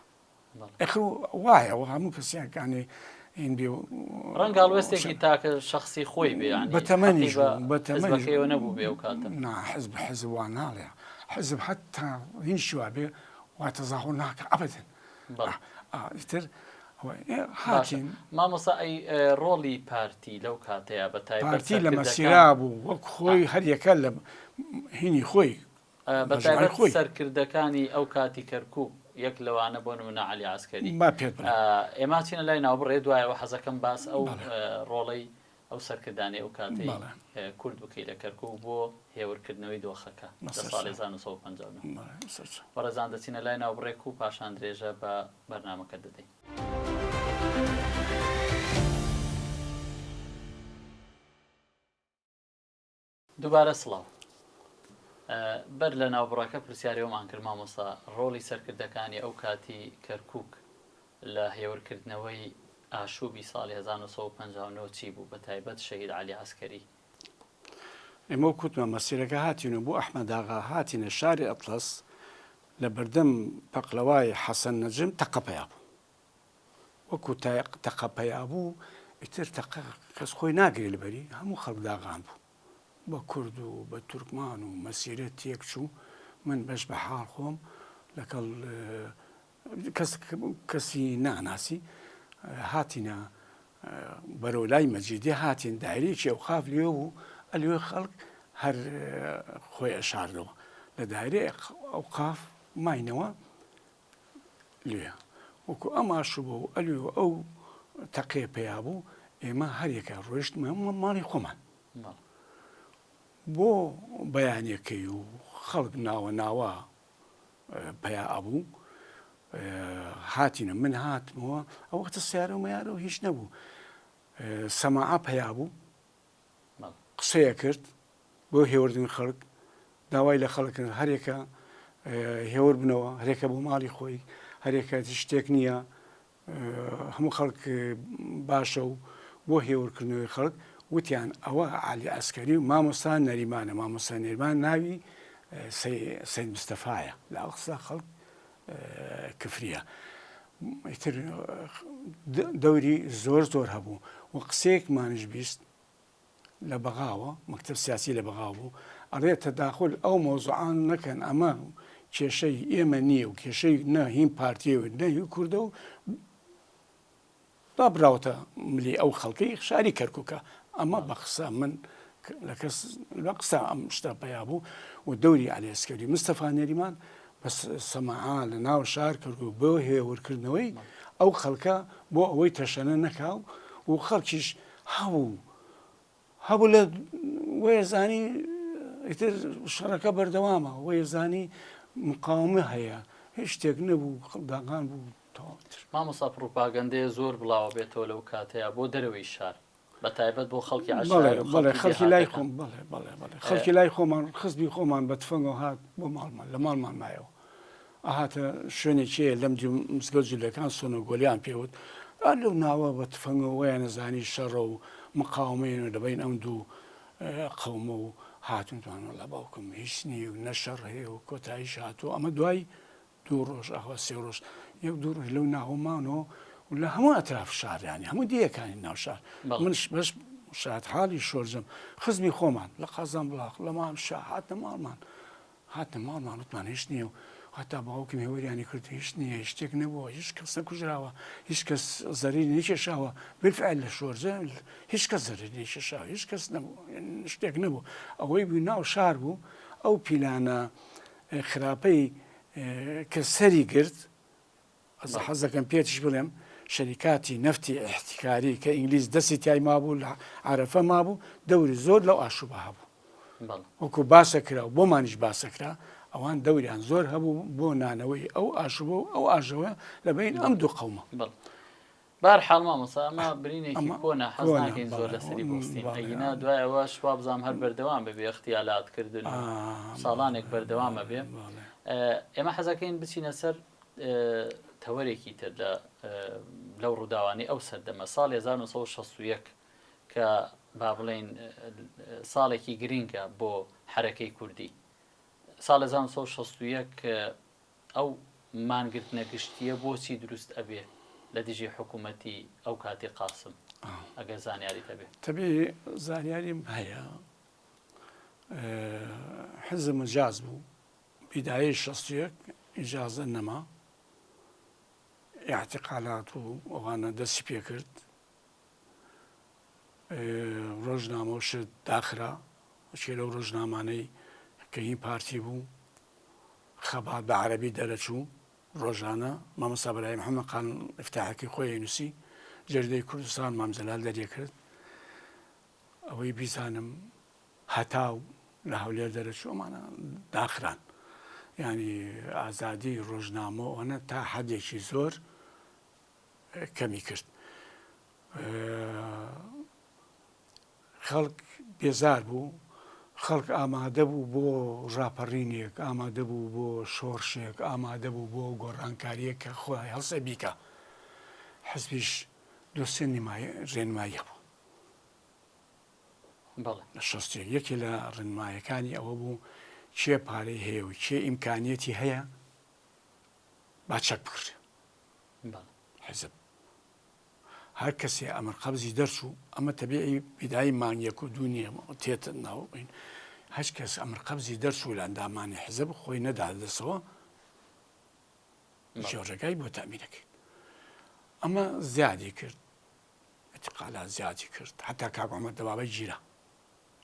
ئەخر وایە ئەوە هەموو کەسیەکانی این بێ ڕەنگە هەڵوێستێکی تاکە شخصی خۆی بێ بەتەمەنیش بەتەمەنیەوە نەبوو بێ ئەو کاتە نا حزب وان ناڵێ حزب حتا هیچ شوا بێ وا تەزاحوڵ ناکە ئەبەدەن ئیتر هاتین مامۆستا ئەی ڕۆڵی پارتی لەو کاتەیە بە تایبەت پارتی لە مەسیرا بوو وەک خۆی هەر یەکە لە هینی خۆی بە تایبەت سەرکردەکانی ئەو کاتی کەرکووک یەک لەوانە بۆ نمونە عەلی عەسکەری ئێمە چینە لای ناوبڕێ دوایەوە حەزەکەم باس ئەو ڕۆڵەی ئەو سەرکردانی ئەو کاتەی کورد بکەی لە کەرکووک بۆ هێورکردنەوەی دۆخەکە لە ساڵی 1950 وەڕێزان دەچینە لای ناوبڕێک و پاشان درێژە بە بەرنامەکە دەدەین. دووبارە سڵاو بەر لە ناوبڕاکە پرسیارەوەمان کرد مامۆستا ڕۆڵی سەرکردەکانی ئەو کاتی کەرکووک لە هێورکردنەوەی ئاشوبی ساڵی 1950 چی بوو بە تایبەت شەهید عەلی عەسکەری. ئێمە کوتمە مەسیرەکە هاتین و بۆ ئەحمەداغا هاتینە شاری ئەتلەس لە بەردەم پەقلەوای حەسەن نەجم تەقەپەیا بوو وەکو تەقەپەیا بوو ئیتر کەس خۆی ناگری لەبەری هەموو خەڵک داغان بوو بە کورد و بە تورکمان و مەسیرە تێک چوو من بەش بە حاڵ خۆم لەگەڵ کەسی ناناسی هاتینە بەرەو لای مەجیدی هاتین دایرێکی ئەو خاف لێ بوو ئەلێ خەڵک هەر خۆی ئەشاردەوە لە دایرێ ئەو قاف ماینەوە لێ وەکو ئەماشوو بە و ئەلێ ئەو تەقێ پێیا بوو ئێمە هەرێکە ڕۆیشتمە ماڵی خۆمان بۆ بەیانەکەی و خەڵک ناوە پیا ئەبوو هاتینە من هاتمەوە ئەو وەختە سیارە و مەیارە و هیچ نەبوو سەماعە پیا بوو قسەیە کرد بۆ هێوردن خەڵک داوای لە خەڵکن هەرێکە هێور بنەوە هەرێکە بۆ ماڵی خۆی هەرێکە شتێک نییە هەموو خەڵک باشە و بۆ هێورکردنەوەی خەڵک وتیان ئەوە عەلی عەسکەری و مامۆستا نەریمانە مامۆستا نەریمان ناوی سەید مستەفایە لە ئەو قسە خەڵک کفریە ئیتر دەوری زۆر هەبوو و قسەیەکمانش بیست لە بەغاوە مەکتەب سیاسی لە بەغاو بوو ئەڵێ تەداخل ئەو مۆزوعان نەکەن ئەمە کێشەی ئێمە نییە و کێشەی نە هین پارتیەوە نەهی کوردە و دابراوەتە ملی ئەو خەڵکەی شاری کەرکووکە ئەمە بە قسە من لە قسە ئەم شتە پیا بوو و دەوری عەلی عەسکەری مستەفا نەریمان بە سەماعا لە ناو شار کردو بۆ هێورکردنەوەی ئەو خەڵکە بۆ ئەوەی تەشەنە نەکاو و خەڵکیش هەبوو لە وێزانی ئیتر شەڕەکە بەردەوامە وێزانی مقاومە هەیە هیچ شتێک نەبوو داغان بوو تەواوتر مامۆستا پروپاگەندەیە زۆر بڵاوە بێتەوە لەو کاتەیە بۆ دەرەوەی شار بە تایبەت بۆ خەڵکی خەڵکی لای خۆم خەڵکی لای خۆمان خزبی خۆمان بە تفەنگەوە هات بۆ ماڵمان لە ماڵمان مایەوە ئاهاتە شوێنێکیە لەم مزگەوت جولەکان سۆنە گۆلیان پێوت لەو ناوە بە تفەنگەوە وەیە نەزانی شەڕە و مقاومەیە دەبین ئەم دوو قەومە و هاتونتوانەوە لە باوکم هیچ نییە و نەشەڕ هەیە و کۆتاییش هاتووە ئەمە دوای 2 ڕۆژ ئەخوا 3 ڕۆژ 1-2 ڕۆژ لەو ناوەمانەوە و لە هەموو ئەتراف شارانی هەموو دیەکانی ناو شار منش بەش شاد حاڵی شۆرجم خزمی خۆمان لە قازان بڵاق لە مام شا هاتە ماڵمان وتمان هیچ نییە و هەتا باوکم هێوریانی کرد هیچ نییە هیچ شتێک نەبووە هیچ کەس نەکوژراوە هیچ کەس زەریری نەکێشاوە بالفعل لە شۆرجە هیچ کەس زەریری نەکێشاوە هیچ کەس شتێک نەبوو ئەوەی بوو ناو شار بوو ئەو پیلانە خراپەی کە سەری گرت حەز دەکەم پێچش بڵێم شەریکاتی نەفتی احتیکاری کە ئینگلیز دەستی تای مابوو لە عەرەفە مابوو دەوری زۆر لەو ئاشوبە هەبوو وەکو باسەکرا و بۆمانیش باسەکرا ئەوان دەوریان زۆر هەبوو بۆ نانەوەی ئەو ئاشوبە و ئەو ئاژەوە لەبین ئەم دوو قەومە بارحاڵ مامۆستا ئەمە برینێکی کۆنا حەز ناکەین زۆر لەسەری بۆستین ئەگینا دوایەوە شوا بزانام هەر بەردەوام ببێ اختیالاتکردن ساڵانێک بەردەوامە بێ ئێمە حەزەکەین بچینە سەر تەوەرێکی تر لەو ڕووداوانی ئەو سەردەمە ساڵی 1961 کە با بڵێن ساڵێکی گرینگە بۆ حرەکەی کوردی ساڵ 1961 ئەو مانگرتنە گشتیە بۆچی دروست ئەبێ لە دژی حکوومەتی ئەو کاتی قاسم ئەگەر زانیاری هەبێ تەبێ زانیاریم هەیە حزب مجاز بوو بیدایەی 61 ئیجازە نەما اعتقالات و ئەوانە دەستی پێ کرد ڕۆژنامە و شت داخرا چێ لەو ڕۆژنامانەی کە هین پارتی بوو خەبات بە عەرەبی دەرەچوو ڕۆژانە مامۆستا بەرای محەممەد خان ئفتاحەکەی خۆی نووسی جەریدەی کوردستان مامزەلال دەرێ کرد ئەوەی بیزانم هەتاو لە هەولێر دەرەچوو ئەمانە داخران ینی ئازادی ڕۆژنامەوەنە تا حەدێکی زۆر کەمی کرد خەڵک بێزار بوو خەڵک ئامادە بوو بۆ ڕاپەڕینێک، ئامادە بوو بۆ شۆڕشێک، ئامادە بوو بۆ گۆڕانکاریەک کە خۆی هەڵسە بیکە. حزبیش دۆسێ ڕێنماییە بوو لە شەستێک. یەکێ لە ڕێنمایەکانی ئەوە بوو چێ پارەی هەیە و چێ ئیمکانیەتی هەیە با چەک بکڕێ حزب. هەر کەسێ ئەمر قەبزی دەرچوو، ئەمە تەبیعی بیدایی مانگیەک و دوو تێتە ناوین، هەچ کەس ئەمر قەبزی دەرچوو لە ئەندامانی حزب خۆی نەدادەسەوە جۆرەکەی بۆ تامینەکەین. ئەمە زیادی کرد، اعتقالات زیادی کرد، حتا کاک محەممەد دەبابەی گیرە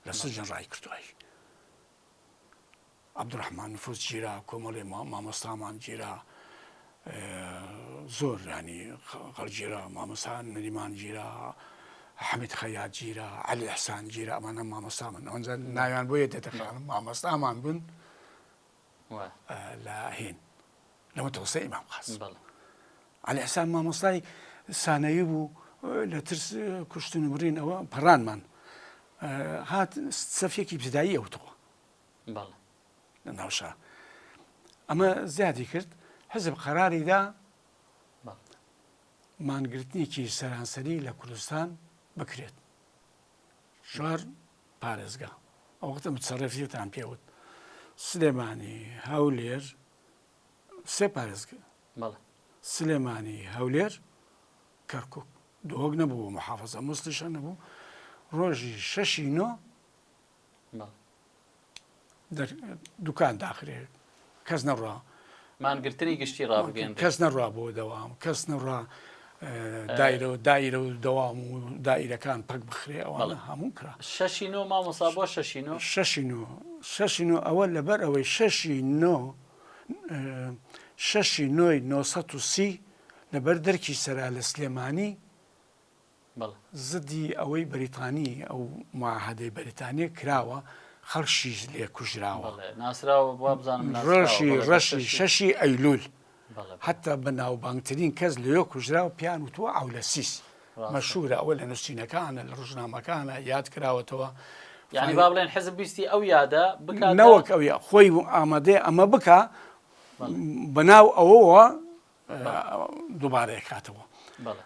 لە سجن ڕای کردوای، عەبدوڕەحمان نفوس گیرە، کۆمەڵێ مامۆستامان گیرە، زۆر ینی خەڵگیرە، مامۆستا نەریمان گیرە، حەمید خەیات گیرە، عەلی ئەحسان گیرە، ئەمانە مامۆستامن. ئەوەنجا ناویان بۆیە دێتەخانم مامۆستامان بن لە هێن لە مەتەوەسە ئیمام قاسم. عەلی ئەحسان مامۆستای سانەیی بوو لە ترس کوشتن و بڕین ئەوە پەڕانمان هات سەفێکی ابتدایی ئەوتەوە لە ناوشار. ئەمە زیادی کرد. حزب قەراریدا مانگرتنێکی سەرانسەری لە کوردستان بکرێت. 4 پارێزگا ئەوەختە متصەرفیەتان پێوت، سلێمانی، هەولێر، 3 پارێزگا، سلێمانی، هەولێر، کەرکووک. دۆک نەبوو، محافەزە موسڵیشە نەبوو. ڕۆژی 6/9 دوکان داخرێ، کەس نەڕوا، مانگرتنی گشتی ڕابگەن، کەس نەڕوا بۆ دەوام، کەس نەڕوا دایرە و دەوام و دائیرەکان پەک بخرێ. ئەوانە هەموو کرا. 6/9 مامۆستا بۆ 6/9 6/9 ئەوە لەبەر ئەوەی 6/9 لەبەر دەرکی سەرا لە سلێمانی زدی ئەوەی بەریتانی ئەو معاهدەی بەریتانیە کراوە، خەڵکیش لێ کوژراوە. ڕەشی 6 ئەیلول حتا بەناوبانگترین کەس لێ کوژراوە، پیان وتووە ئەولەسیس. مەشهورە، ئەوە لە نووسینەکانە لە ڕۆژنامەکانە یاد کراوەتەوە. یعنی با بڵێن حزب ویستی ئەو یادە بکات، نەوەک ئەوی خۆی ئامادەی ئەمە بکە بەناو ئەوەوە دووبارەیە کاتەوە.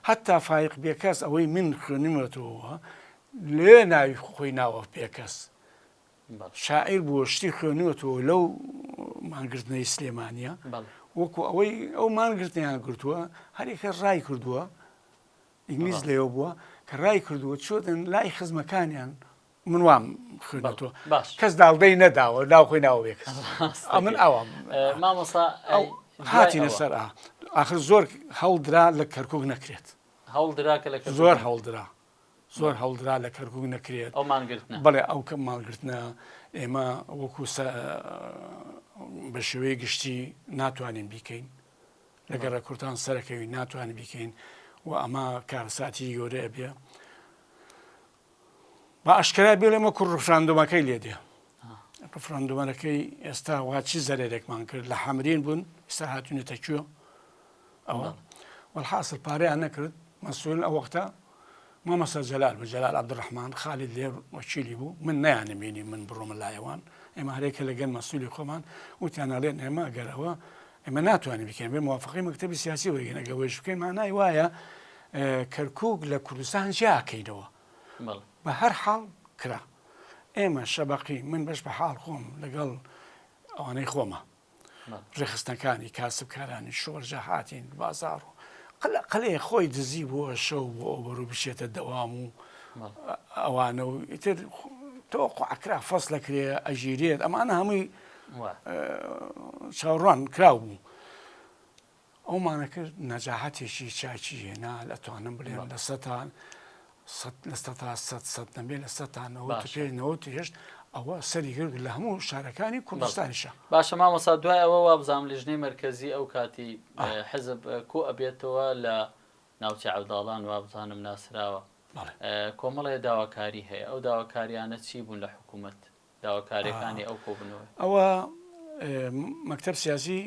حتا فایق بێکەس ئەوەی من خوێنیمەوە لێ ناوی خۆی ناوە پێکەس. شاعیر بووە، شتی خوێنیوەتەوە لەو مانگرتنەی سلێمانیە، وەکو ئەوەی ئەو مانگرتنیان کردووە، هەرێکە ڕای کردووە، ئینگلیز لێەوە بووە کە ڕای کردووە چۆدن لای خزمەکانیان من وام خوێنێتەوە، کەس داڵدەی نەداوە، ناو خۆی ناوە بێکەس. من ئەوام مامۆستا هاتینە سەر ئاخر زۆر هەڵدرا لە کەرکووک نەکرێت. هەڵدراکە لە زۆر هەڵدرا، زۆر هەڵدرا لە کەرکووک نەکرێت. ئەو مانگرتنە بەڵێ ئەو کەم ماڵگرتنە ئێمە وەکو بە شێوەیە گشتی ناتوانین بیکەین، لەگەڕە کورتان سەرەکەوی ناتوانین بیکەین و ئەمە کارساتی گەورەیە بێ. بە ئاشکرا بێ لەمە کوڕ ڕفراندۆمەکەی لێدێ. ڕفراندۆمەکەی ئێستا وا چی زەرێرێکمان کرد، لە حەمرین بوون، ئێستا هاتوونێتە کوێ ئەوە وەڵحاسڵ پارەیان نەکرد. مەسئول ئەو وەختە مامەستا جەلال بوو، جەلال عەبدوڕەحمان، خالید لێ وەکیلی بوو. من نەیانمێنی من بڕۆمە لایەوان، ئێمە هەرێکە لەگەن مەسئولی خۆمان وتیانەڵێن ئێمە ئەگەرەوە ئێمە ناتوانین بکەین بێ موافقەی مەکتەبی سیاسی وەرگین، ئەگە وێژ بکەین مانای وایە کەرکووک لە کوردستان جیاکەینەوە. بە هەر حاڵ کرا. ئێمە شەبەقی من بەش بە حاڵ خۆم لەگەڵ ئەوانەی خۆمە ڕێخستنەکانی کاسبکارانی شۆرجە هاتین بازار و قەلەیە خۆی دزی بووە شەو بۆ ئەوبەرو بچێتە دەوام و ئەوانە و ئیتر تۆقعکرا فەسلەکرێ ئەژیرێت، ئەمانە هەمووی چاوەڕوان کراو بوو. ئەومانە کرد نەجاحەتێکی چاکی هێنا، ئەتوانم بڵێن لە سەتان لە سەتا سەد نەبێ لە سەتانەوە پێ هێشت ئەوە سەری کرد لە هەموو شارەکانی کوردستانیشە. باشە مامۆستا دوای ئەوە وابزانام لیژنەی مەرکەزی ئەو کاتی حزب کۆ ئەبێتەوە لە ناوچە عەبداڵان وابزانم ناسراوە، کۆمەڵێ داواکاری هەیە. ئەو داواکاریانە چی بوون لە حکوومەت، داواکاریەکانی ئەو کۆبنەوە؟ ئەوە مەکتەب سیاسی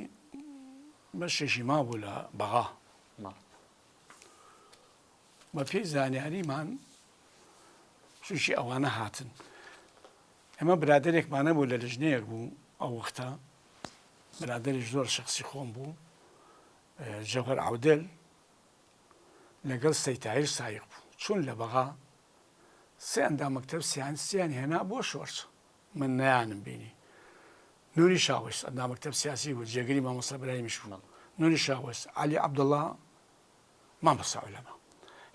بەشێکی مابوو لە بەغا. بە پێی زانیاریمان شوشی ئەوانە هاتن ئەمە برادێکمانە بوو لە لژنەیەک بوو ئەو وەختە برادێک زۆر شخصی خۆم بوو جەوهەر عەودەل لەگەڵ سەیتایر سایق بوو چون لە بەغا سێ ئەندام مەکتەب سییان هێنا بۆ شۆرج من نەیانم بینی نوری شاوەست ئەندام مەکتەب سیاسی بوو جێگەری مامۆستا برایمیش بوو نوری شاوەست عەلی عەبدوڵڵا مامۆستا عولەما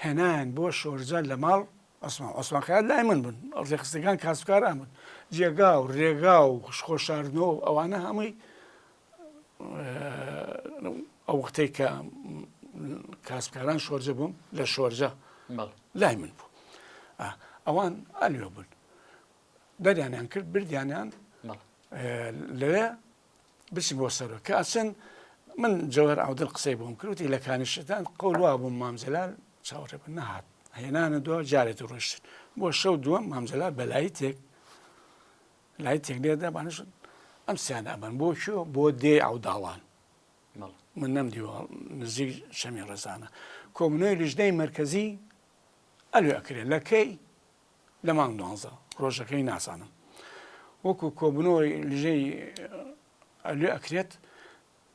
هێنایان بۆ شۆرجە لە ماڵ عوسمان خەیات لای من بوون ڕێخستەکان کاسبکاران بوون جێگا و ڕێگا و خۆشاردنەوە ئەوانە هەمووی ئەو وەختەی کە کاسبکاران شۆرجە بووم لە شۆرجە لای من بوو ئەوان ئەلوێ بوون دەریانیان کرد بردیانیان لەوێ بچین بۆ سەرەوە کە ئەچەن من جەوهەر عەودەل قسەی بۆم کردوتی لە کانیشتان قەولوا بووم مامجەلال چاوەڕێ بن نەهات هێنانە دووە جارێت ڕۆشتن بۆ شەو دووەم مامجەلال بە لای تێک لێدا بانش ئەم سییان ئەبن بۆ شو بۆ دێ عەوداڵان من نەمدیوە نزیک شەمی ڕێزانە کۆبنەوەی لیژنەی مەرکەزی ئەلوێ ئەکرێت لەکەی لە مانگ 12 ڕۆژەکەی ناسانم وەکو کۆبنەوەی لیژەی ئەلوێ ئەکرێت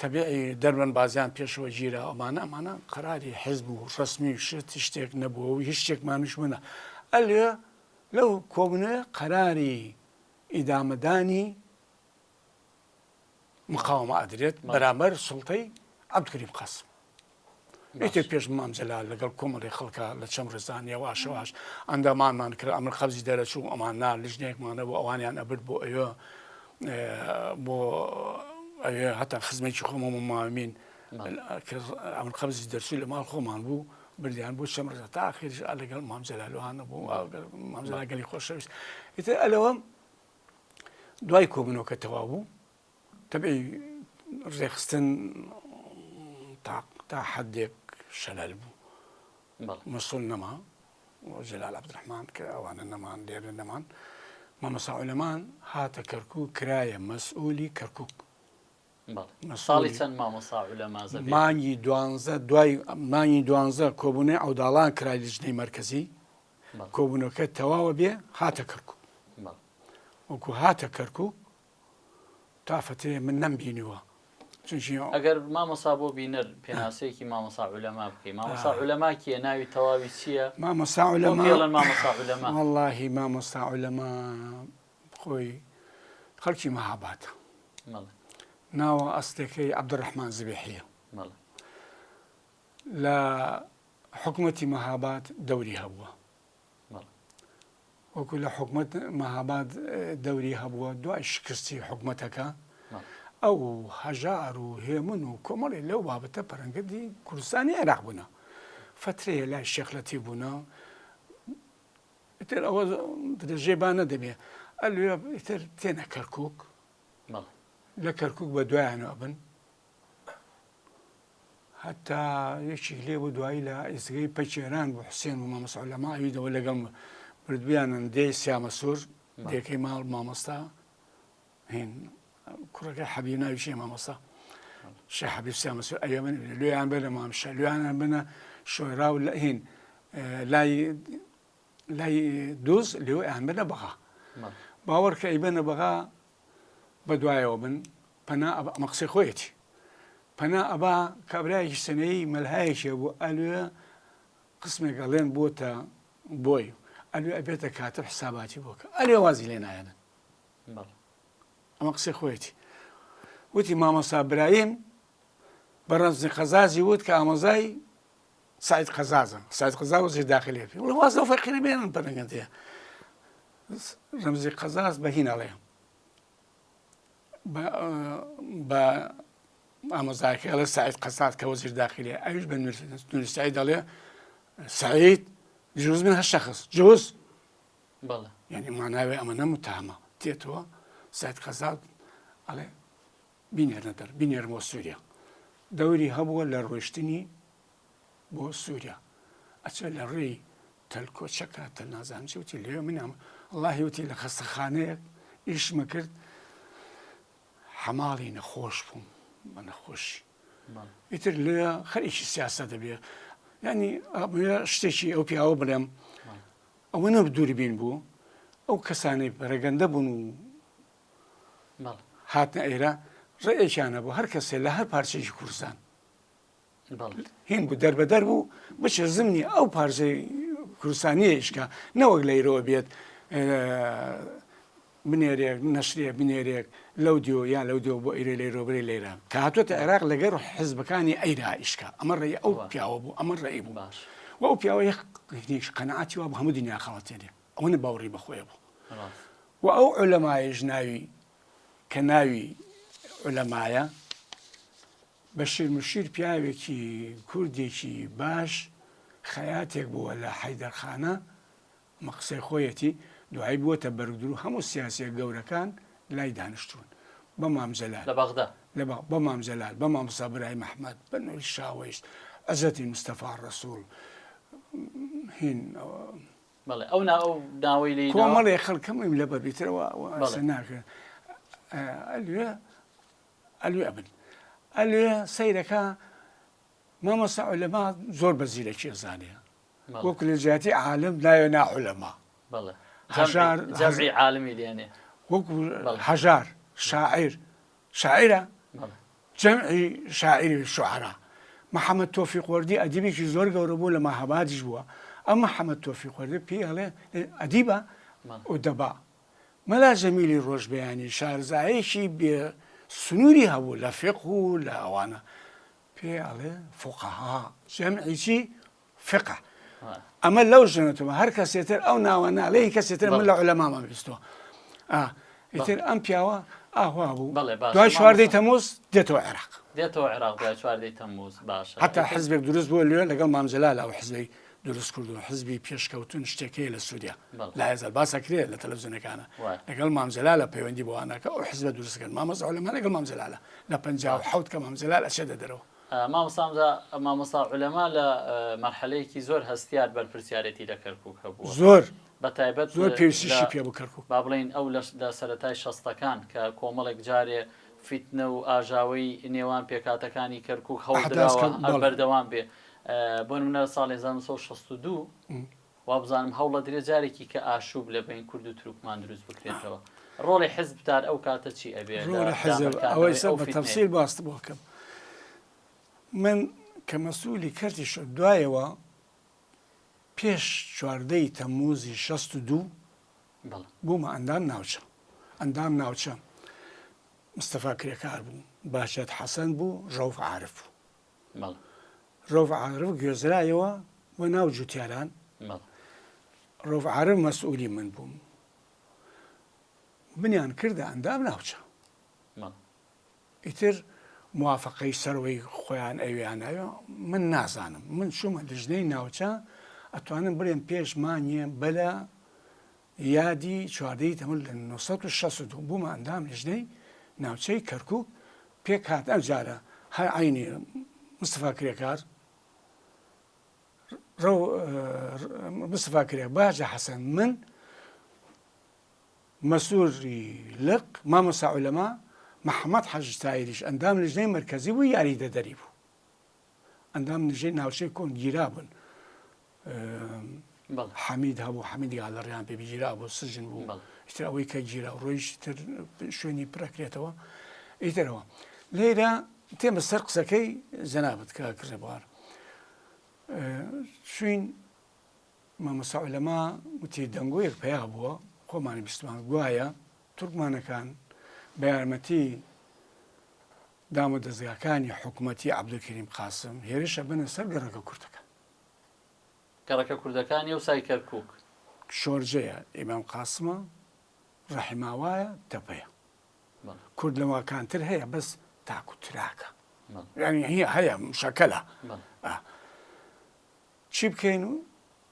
تەبیعی دەربەن بازیان پێشەوە گیرە ئەمانە قەراری حیزب و ڕسمی شتێک نەبووە و هیچ شتێکمانش منە ئەلوێ لەو کۆبنەوە قەراری ئیدامەدانی مقاومە ئەدرێت بەرامبەر سوڵتەی عەبدولکەریم قاسم ئیتر پێش مامجەلال لەگەڵ کۆمەڵی خەڵکە لە چەم ڕێزانیە واشەواش ئەندامانمان کرد ئەمر خەبزی دەرەچوو ئەمان نا لیژنەیەکمانە بۆ ئەوانیان ئەبرد بۆ ئەوێ بۆ ئەوێ هەتا خزمێکی خۆمە مامین ئەمر خەبزی دەرچوو لە ماڵ خۆمان بوو بردیان بۆ چەم ڕێزە تا ئاخیرش لەگەڵ مامجەلالوانە بوو مامجەلال گەلی خۆشەویست ئیتر ئەلەوە دوای کۆبنەوەکە تەواو بوو تەبیعی ڕێخستن تا حدێک شەلەل بوو مەسوول نەما جەلال عەبدوڕەحمان کە ئەوانە نەمان لێرە نەمان مامۆستا عولەمان هاتە کەرکووک کرایە مەسئوولی کەرکووک ساڵی چەند مامۆستا عولەما زەبێت مانگی 12 دوای مانگی 12 کۆبوونەی عەوداڵان کرای لیژنەی مەرکەزی کۆبوونەکە تەواوە بێ هاتە کەرکووک وەکو هاتە کەرکووک تافەتێ من نەمبینیوە ئەگەر مامۆستا بۆ بینەر پێناسەیەکی مامۆستا عولەما بکەی مامۆستا عولەما کیە ناوی تەواوی چییە مامۆستا عولەما مامۆستا عولەما وەڵڵاهی مامۆستا عولەما خۆی خەڵکی مەهاباتە ناوە ئەسلەکەی عەبدوڕەحمان زبیحیە لە حکومەتی مەهابات دەوری هەبووە وەکو لە حکومەت مەهابات دەوری هەبووە دوای شکستی حکومەتەکە ئەو هەژار و هێمن و کۆمەڵی لەو بابەتە پەرەنگردی کوردستانی عێراق بوونە فترەیە لای شێخلەتی بوونە ئیتر ئەوە درێژێبان نەدەبێ ئەلوێ ئیتر تێنە کەرکووک لە کەرکووک بە دوایانەوە بن هەتا یەکێک لێ بۆ دوایی لە ئێستگەی پەیچێران بۆ حوسێن و مامۆستا عولەما ئەویدەوە لەگەڵ بردویانن دێی سیامە سوور دێکەی ماڵ مامۆستا هین کوڕەکە حەبیب ناوی چییە مامۆستا شێخ حەبیب سیامە سوور ئەوێ من لێیان بێ لە مامشە لێیان بنە شۆرا و هین لای دووز لێوە ئەیان بنە بەغا باوەڕ کە ئەیبەنە بەغا بە دوایەوە بن پەنا ئەمە قسەی خۆیەتی پەنا ئەبا کابرایەکی سنەیەی مەلهایەکێ بوو ئەلوێ قسمێک ئەڵێن بۆتە بۆی ئەلوێ ئەبێتە کاتب حساباتی بۆکە ئەلێ وازی لێ نایەنن ئەمە قسەی خۆیەتی وتی مامۆستا برایم بە ڕەمزی قەزازی وت کە ئامۆزای سعید قەزازە سعید قەزاز وەزیر داخلی پێ وڵی واز لەو فەقیرە بێنن پەرەنگەندەیە ڕەمزی قەزاز بە هین ئەڵێ بە ئامۆزایەکە ئەڵێ سعید قەزاز کە وەزیر داخلیە ئەویش بە نوری سعید ئەڵێ سعید جوز من هەشەخص جوز یعنی ماناوێ ئەمە نەمتهمە تێتەوە سعید قەزاز ئەڵێ بینێرنە دەر بینێرم بۆ سووریا دەوری هەبووە لە ڕۆیشتنی بۆ سووریا ئەچە لە ڕێی تەلکۆچەکە تەل نازانم چی وتی لێوە منام ئەڵڵاهی وتی لە خەستەخانەیەک ئیشمە کرد حەماڵی نەخۆش بووم بە نەخۆشی ئیتر لێ خەریکی سیاسە دەبێ ینی شتێکی ئەو پیاوە بڵێم ئەوە نە دووربین بوو ئەو کەسانەی بەرەگەندە بوون و بەڵێ هاتنە ئێرە ڕێیەکیانە بوو هەر کەسێ لە هەر پارچەیەکی کوردستان بەڵێ هین بوو دەربەدەر بوو بچێ زمنی ئەو پارچەی کوردستانیە ئیشکا نەوەک لە ئێرەوە بێت بنێرێک نەشرێک بنێرێک لەو دیۆ یان لەو دیۆ بۆ ئێرە لێرۆ بێ لێرە کە هاتوۆتە عێراق لەگەر حزبەکانی ئەیرا ئیشکا ئەمە ڕێی ئەو پیاوە بوو ئەمە ڕێی بوو باش و ئەو پیاوە قەنەعاتی وا بوو هەموو دنیا خەڵەتێنێ ئەوە باوەڕی بەخۆیە بوو ڕاست و ئەو عولەمایەش ناوی کە ناوی عولەمایە بەشیر مشیر پیاوێکی کوردێکی باش خەیاتێک بووە لە حەیدەرخانە مەقسەی خۆیەتی دوای بووەتە بەرگدر و هەموو سیاسیە گەورەکان لای دانیشتوون بە مامزەلال لە بەغدا بە مامزەلال بە مامۆستا برای محەممەد بە نووری شاوەیشت ئەزەتی مستەفا ڕەسوول هین بەڵێ ئەو ناوەی لی کۆمەڵێ خەڵکەمەیم لە بەربیترەوە ناکرد ئەلوێ بن ئەلوێ سەیرەکە مامۆستا عولەما زۆر بەزیرەکی زانێ وەکو لە جیاتی عالم ناوێ ناعولەما بەڵێ هەژار جەمعی عالمی لێنێ وەکو هەژار شاعرە جەمعی شاعری شوعرا محەممەد تۆفیق وەردی ئەدیبێکی زۆر گەورە بوو لە ماهەبادیش بووە ئەم محەممەد تۆفیق وەردی پێی ئەڵێ ئەدیبە و دەبا مەلا جەمیلی ڕۆژبەیانی شارزایەکی بێ سنووری هەبوو لە فقه و لە ئەوانە پێ ئەڵێ فقەها جەمعی فقه ئەمە لەو ژنێتەوە هەر کەسێتر ئەو ناوە ناڵەیە کەسێتر من لە عولەمامە بیستەوە ئیتر ئەم پیاوە ئاوا بوو دوای چواردەی تەمووز دێتەوە عێراق عێراق دوای چواردەی تەمووز باشە حتا حزبێک دروست بووە لێ لەگەڵ مامزەلال ئەو حزبەی دروست کردو حزبی پێشکەوتن شتێکەیە لە سووریا لا هێزار باسەکرێت لە تەلەڤیزیۆنەکانە لەگەڵ مامزەلالە پەیوەندی بۆوانەکە ئەو حزبە دروستکرد مامۆستا عولەما لەگەڵ مامزەلالە لە 57 کە مامزەلال ئەچێتە دەرەوە مامۆستا عولەما لە مەرحەلەیەکی زۆر هەستیار بەرپرسیارەتی لە کەرکووک هەبووە زۆر بەتایبەت زۆر پێویستیشی پێ بوو کەرکووک با بڵین ئەو لە سەرەتای شەستەکان کە کۆمەڵێک جارێ فیتنە و ئاژاوی نێوان پێکاتەکانی کەرکووک هەڵدراوە بەردەوام بێ بۆ نمونە ساڵی 1962 وا بزانم هەوڵە درێ جارێکی کە ئاشوب لە بین کورد و تروکمان دروست بکرێتەوە ڕۆڵی حزبدار ئەو کاتە چی ئەبێ ئەوەی سەر بە تەفسیل باست بۆ بکەم من کە مەسئولی کەرتی شد دوایەوە پێش چواردەی تەمموزی 62 بوومە ئەندام ناوچە مستەفا کرێکار بوو باشەت حەسەن بوو ڕەوف عارف بوو ڕەوف عارف گوێزرایەوە بۆ ناو جوتیاران ڕەوف عارف مەسئولی من بووم بنیان کردە ئەندام ناوچە ئیتر موافقەی سەرەوەی خۆیان ئەویانەوە من نازانم من چوومە لژنەی ناوچە ئەتوانم بڵێم پێشمانیە بەلە یادی چواردەی تەمەن لە 1962 بوومە ئەندام لژنەی ناوچەی کەرکووک پێک هات ئەم جارە هەر عینی مستەفا کرێکار مستەفا کرێک باجە حەسەن من مەسووری لق مامۆستا عولەما محەممەد حەج تایریش ئەندام لژنەی مەرکەزی بوو یاری دەدەری بوو ئەندام لژنەی ناوچەی کۆن گیرا بوون حەمید هەبوو حەمیدی ئالەڕیان پێ بگیرا بوو سژن بوو ئیتر ئەوەی کە گیرا و ڕۆیش تر شوێنی پرەکرێتەوە ئیترەوە لێرە تێمە سەر قسەکەی جەنابەت کە کڕێبوار شوین مامۆستا عولەما وتی دەنگۆیەک پیا بووە خۆمانی بیستمان گوایە تورکمانەکان بە یارمەتی دام و دەستگاکانی حکوومەتی عەبدولکەریم قاسم هێرشە بنە سەر گەڕەکە کوردەکان گەڕەکە کوردەکانی و سای کەرکووک شۆرجەیە ئیمام قاسمە ڕەحیماوایە تەپەیە کورد لەواکانتر هەیە بەس تاکو تراکە یعنی هەیە شەکەلە چی بکەین و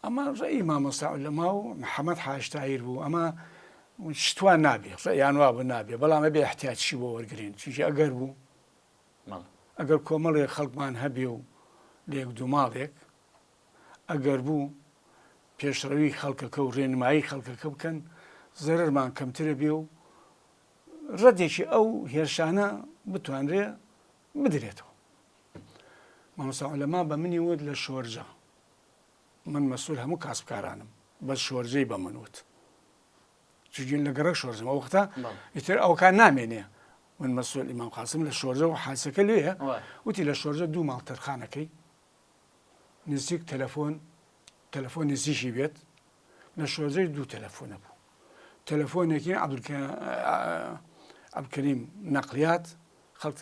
ئەمە ڕێی مامۆستا عولەما و محەممەد حاج تایر بوو ئەمە شتوان نابێ ڕێیان وا بە نابێ بەڵام ئەبێ احتیاجی بۆ وەرگین چونکی ئەگەر بوو ئەگەر کۆمەڵێک خەڵکمان هەبێ و لێک دوو ماڵێک ئەگەر بوو پێشڕەوی خەڵکەکە و ڕێنمایی خەڵکەکە بکەن زەرەرمان کەمترە بێ و ڕەدێکی ئەو هێرشانە بتوانرێ بدرێتەوە مامۆستا عولەما بە منی وت لە شۆرجە من مەسئول هەموو کاسبکارانم بەس شۆرجەی بە من وت چگەن لە گەڕە شۆرزم ئەو وەختە ئیتر ئەوکان نامێنێ من مەسئول ئیمام قاسم لە شۆرزە و حادسەکە لێیە وتی لە شۆرزە 2 ماڵ تەرخانەکەی نزیک تەلەفۆن نزیشی بێت لە شۆرزەی 2 تەلەفۆنە بوو تەلەفۆنێکی عەبدولکەریم نەقلیات خەڵک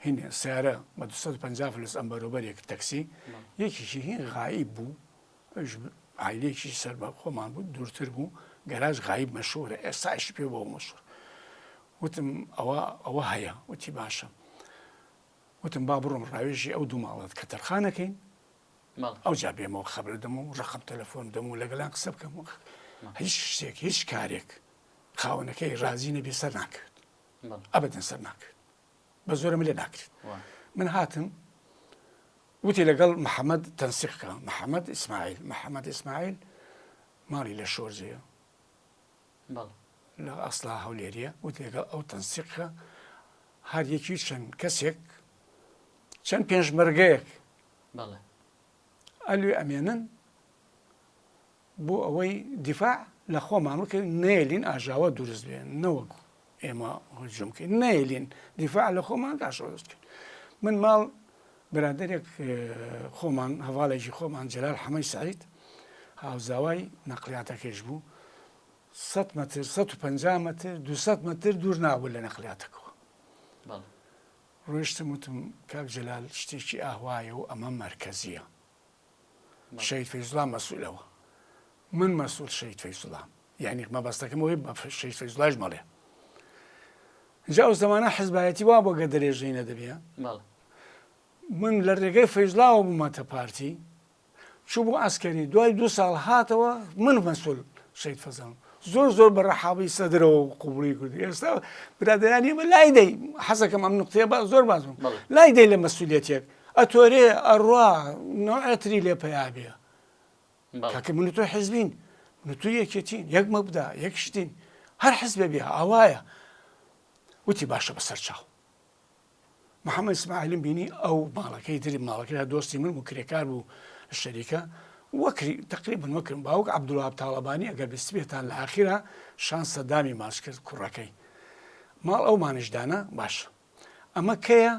هین سیارە بە 250 فلس ئەم بەرۆبەرێک تەکسی یەکیشی هین غایب بوو عیلێکی سەر بە خۆمان بوو دوورتر بوو گەراژ غایب مەشهورە ئێستاشی پێ بۆ مەشهور وتم ئەوە هەیە وتی باشە وتم با بڕۆم ڕاوێژی ئەو 2 ماڵەت کە تەرخانەکەین ئەو جا بێمەوە خەبر دەم و ڕقم تەلەفۆن دەم و لەگەڵان قسە بکەم هیچ شتێک هیچ کارێک خاوەنەکەی ڕازی نەبێ سەر ناکرد ئەبەدەن سەر ناکرد بە زۆرم لێ ناکرد من هاتم وتی لەگەڵ محەممەد تەنسیقکە محەممەد ئیسماعیل ماڵی لە شۆرجەیە لە ئەسڵا هەولێریە وتی لەگەڵ ئەو تەنسیقکە هەر یەکی چەند کەسێک چەند پێشمەرگەیەک ئەلوێ ئەمێنن بۆ ئەوەی دیفاع لە خۆمان وکە نێلین ئاژاوە دروست بێن نەوەک ئێمە هجومکەین نێلین دیفاع لە خۆمان داشۆستکەین من ماڵ برادێک خۆمان هەواڵێکی خۆمان جەلال حەمەی سعید هاوزاوای نەقلیاتەکەش بوو 100 متر 150 متر 200 متر دوور نابوو لە نەقلیاتەکەەوە ڕۆیشتم وتم کاک جەلال شتێکی ئاوایە و ئەمە مەرکەزیە شەید فەیزوڵڵا مەسئولەوە من مەسئول شەید فەیزوڵڵام یعنی مەبەستەکەمەوەی بە شەید فەیزوڵڵاش مەڵێ اینجا ئەو زەمانە حیزبایەتی وا بۆ گە دەرێژەی نەدەبێ من لە ڕێگەی فەیزوڵڵاوە بوومەتە پارتی چوو بۆ ئەسکەری دوای 2 ساڵ هاتەوە من مەسئول شەید فەزڵم زۆر بە ڕەحابەی سەدرەوە و قوبوڵی کوردی ئێستا برادرانی ئێمە لای دەی حەزەکەم ئەم نقطەیە زۆر بازم لای دەی لە مەسئولیەتێک ئەتۆرێ ئەڕوا نوعەتری لێ پەیا بێ کاکە من و تۆ حیزبین من و تۆ یەکێتین یەک مەبدا یەک شتین هەر حیزبێ بێ ئاوایە وتی باشە بەسەر چاو محەممەد ئیسماعیلم بینی ئەو ماڵەکەی تری ماڵەکەی دۆستی من بوو کرێکار بوو شەریکە وەکری تقریبن وەکرم باوک عەبدوڵوهاب تاڵەبانی ئەگەر بیست بێتان لە ئاخیرا شان سەدامی ماچ کرد کوڕەکەی ماڵ ئەو مانیشدانە باشە ئەمە کەیە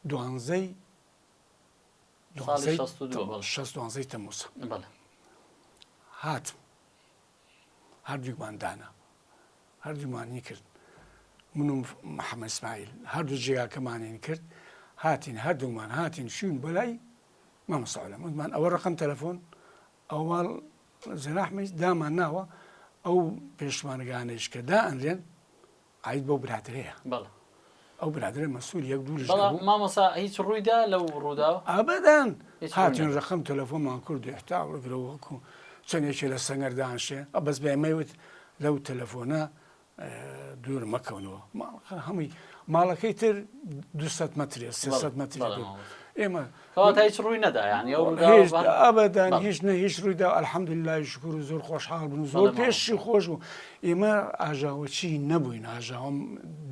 12 تەمووسە هاتم هەردووکمان دانا هەردوومانی کرد من و محەممەد ئیسماعیل هەردوو جێگاکەمانین کرد هاتین هەردوومان هاتین شوون بەلای مامەسەعولە وتمان ئەوە ڕقم تەلەفۆن ئەوواڵ زەراحمەی دامان ناوە ئەو پێشمانگانەیش کە دائەنرێن عید بەو برادرەیە ئەو برادرە مەسئول یەک دوو لەژ بوو مامۆستا هیچ ڕوویدا لەو ڕووداوە ئابەدان هاتین ڕقم تەلەفۆنمان کرد و احتیاط وەرگرەوە وەکو چەندێکی لە سەنگەر دانشێ بەس بێمەوت لەو تەلەفۆنە دوور مەکەونەوە هەمووی ماڵەکەی تر 200 مترێ 300 متر ئێمە هیچ ڕووی نەدا ئابەدان هیچ ڕوویدا ئەلحەمدولیلای شکر و زۆر خۆشحاڵ بوون زۆر پێشی خۆش بوو ئێمە ئاژاوەچی نەبووین ئاژاوم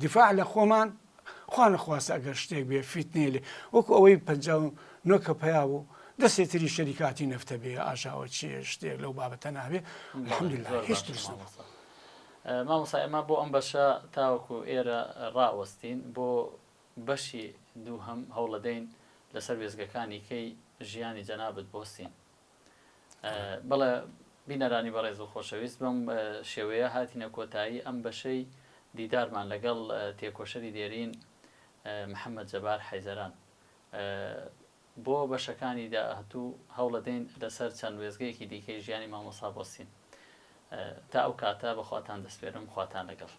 دیفاع لە خۆمان خوا نەخواستە ئەگەر شتێک بێ فیتنێ لێ وەکو ئەوەی 59 پیا بوو دەستێتری شەریکاتی نەفتە بێ ئاژاوە چیە شتێک لەو بابەتە نابێ الحەمدولیلا هیچ درست نەبوو مامۆستا ئێمە بۆ ئەم بەشە تاوەکو ئێرە ڕائوەستین بۆ بەشی دووهەم هەوڵەدەین لەسەر وێزگەکانی کەی ژیانی جەنابەت بۆستین بەڵێ بینەرانی بەڕێز و خۆشەویست بەم شێوەیە هاتینە کۆتایی ئەم بەشەی دیدارمان لەگەڵ تێکۆشەری دێرین محەممەد جەبار حەیزەران بۆ بەشەکانی داهاتوو هەوڵەدەین لەسەر چەند وێزگەیەکی دیکەی ژیانی مامۆستا بۆستین تا ئەو کاتە بەخواتان دەسپێرم خواتان لەگەڵ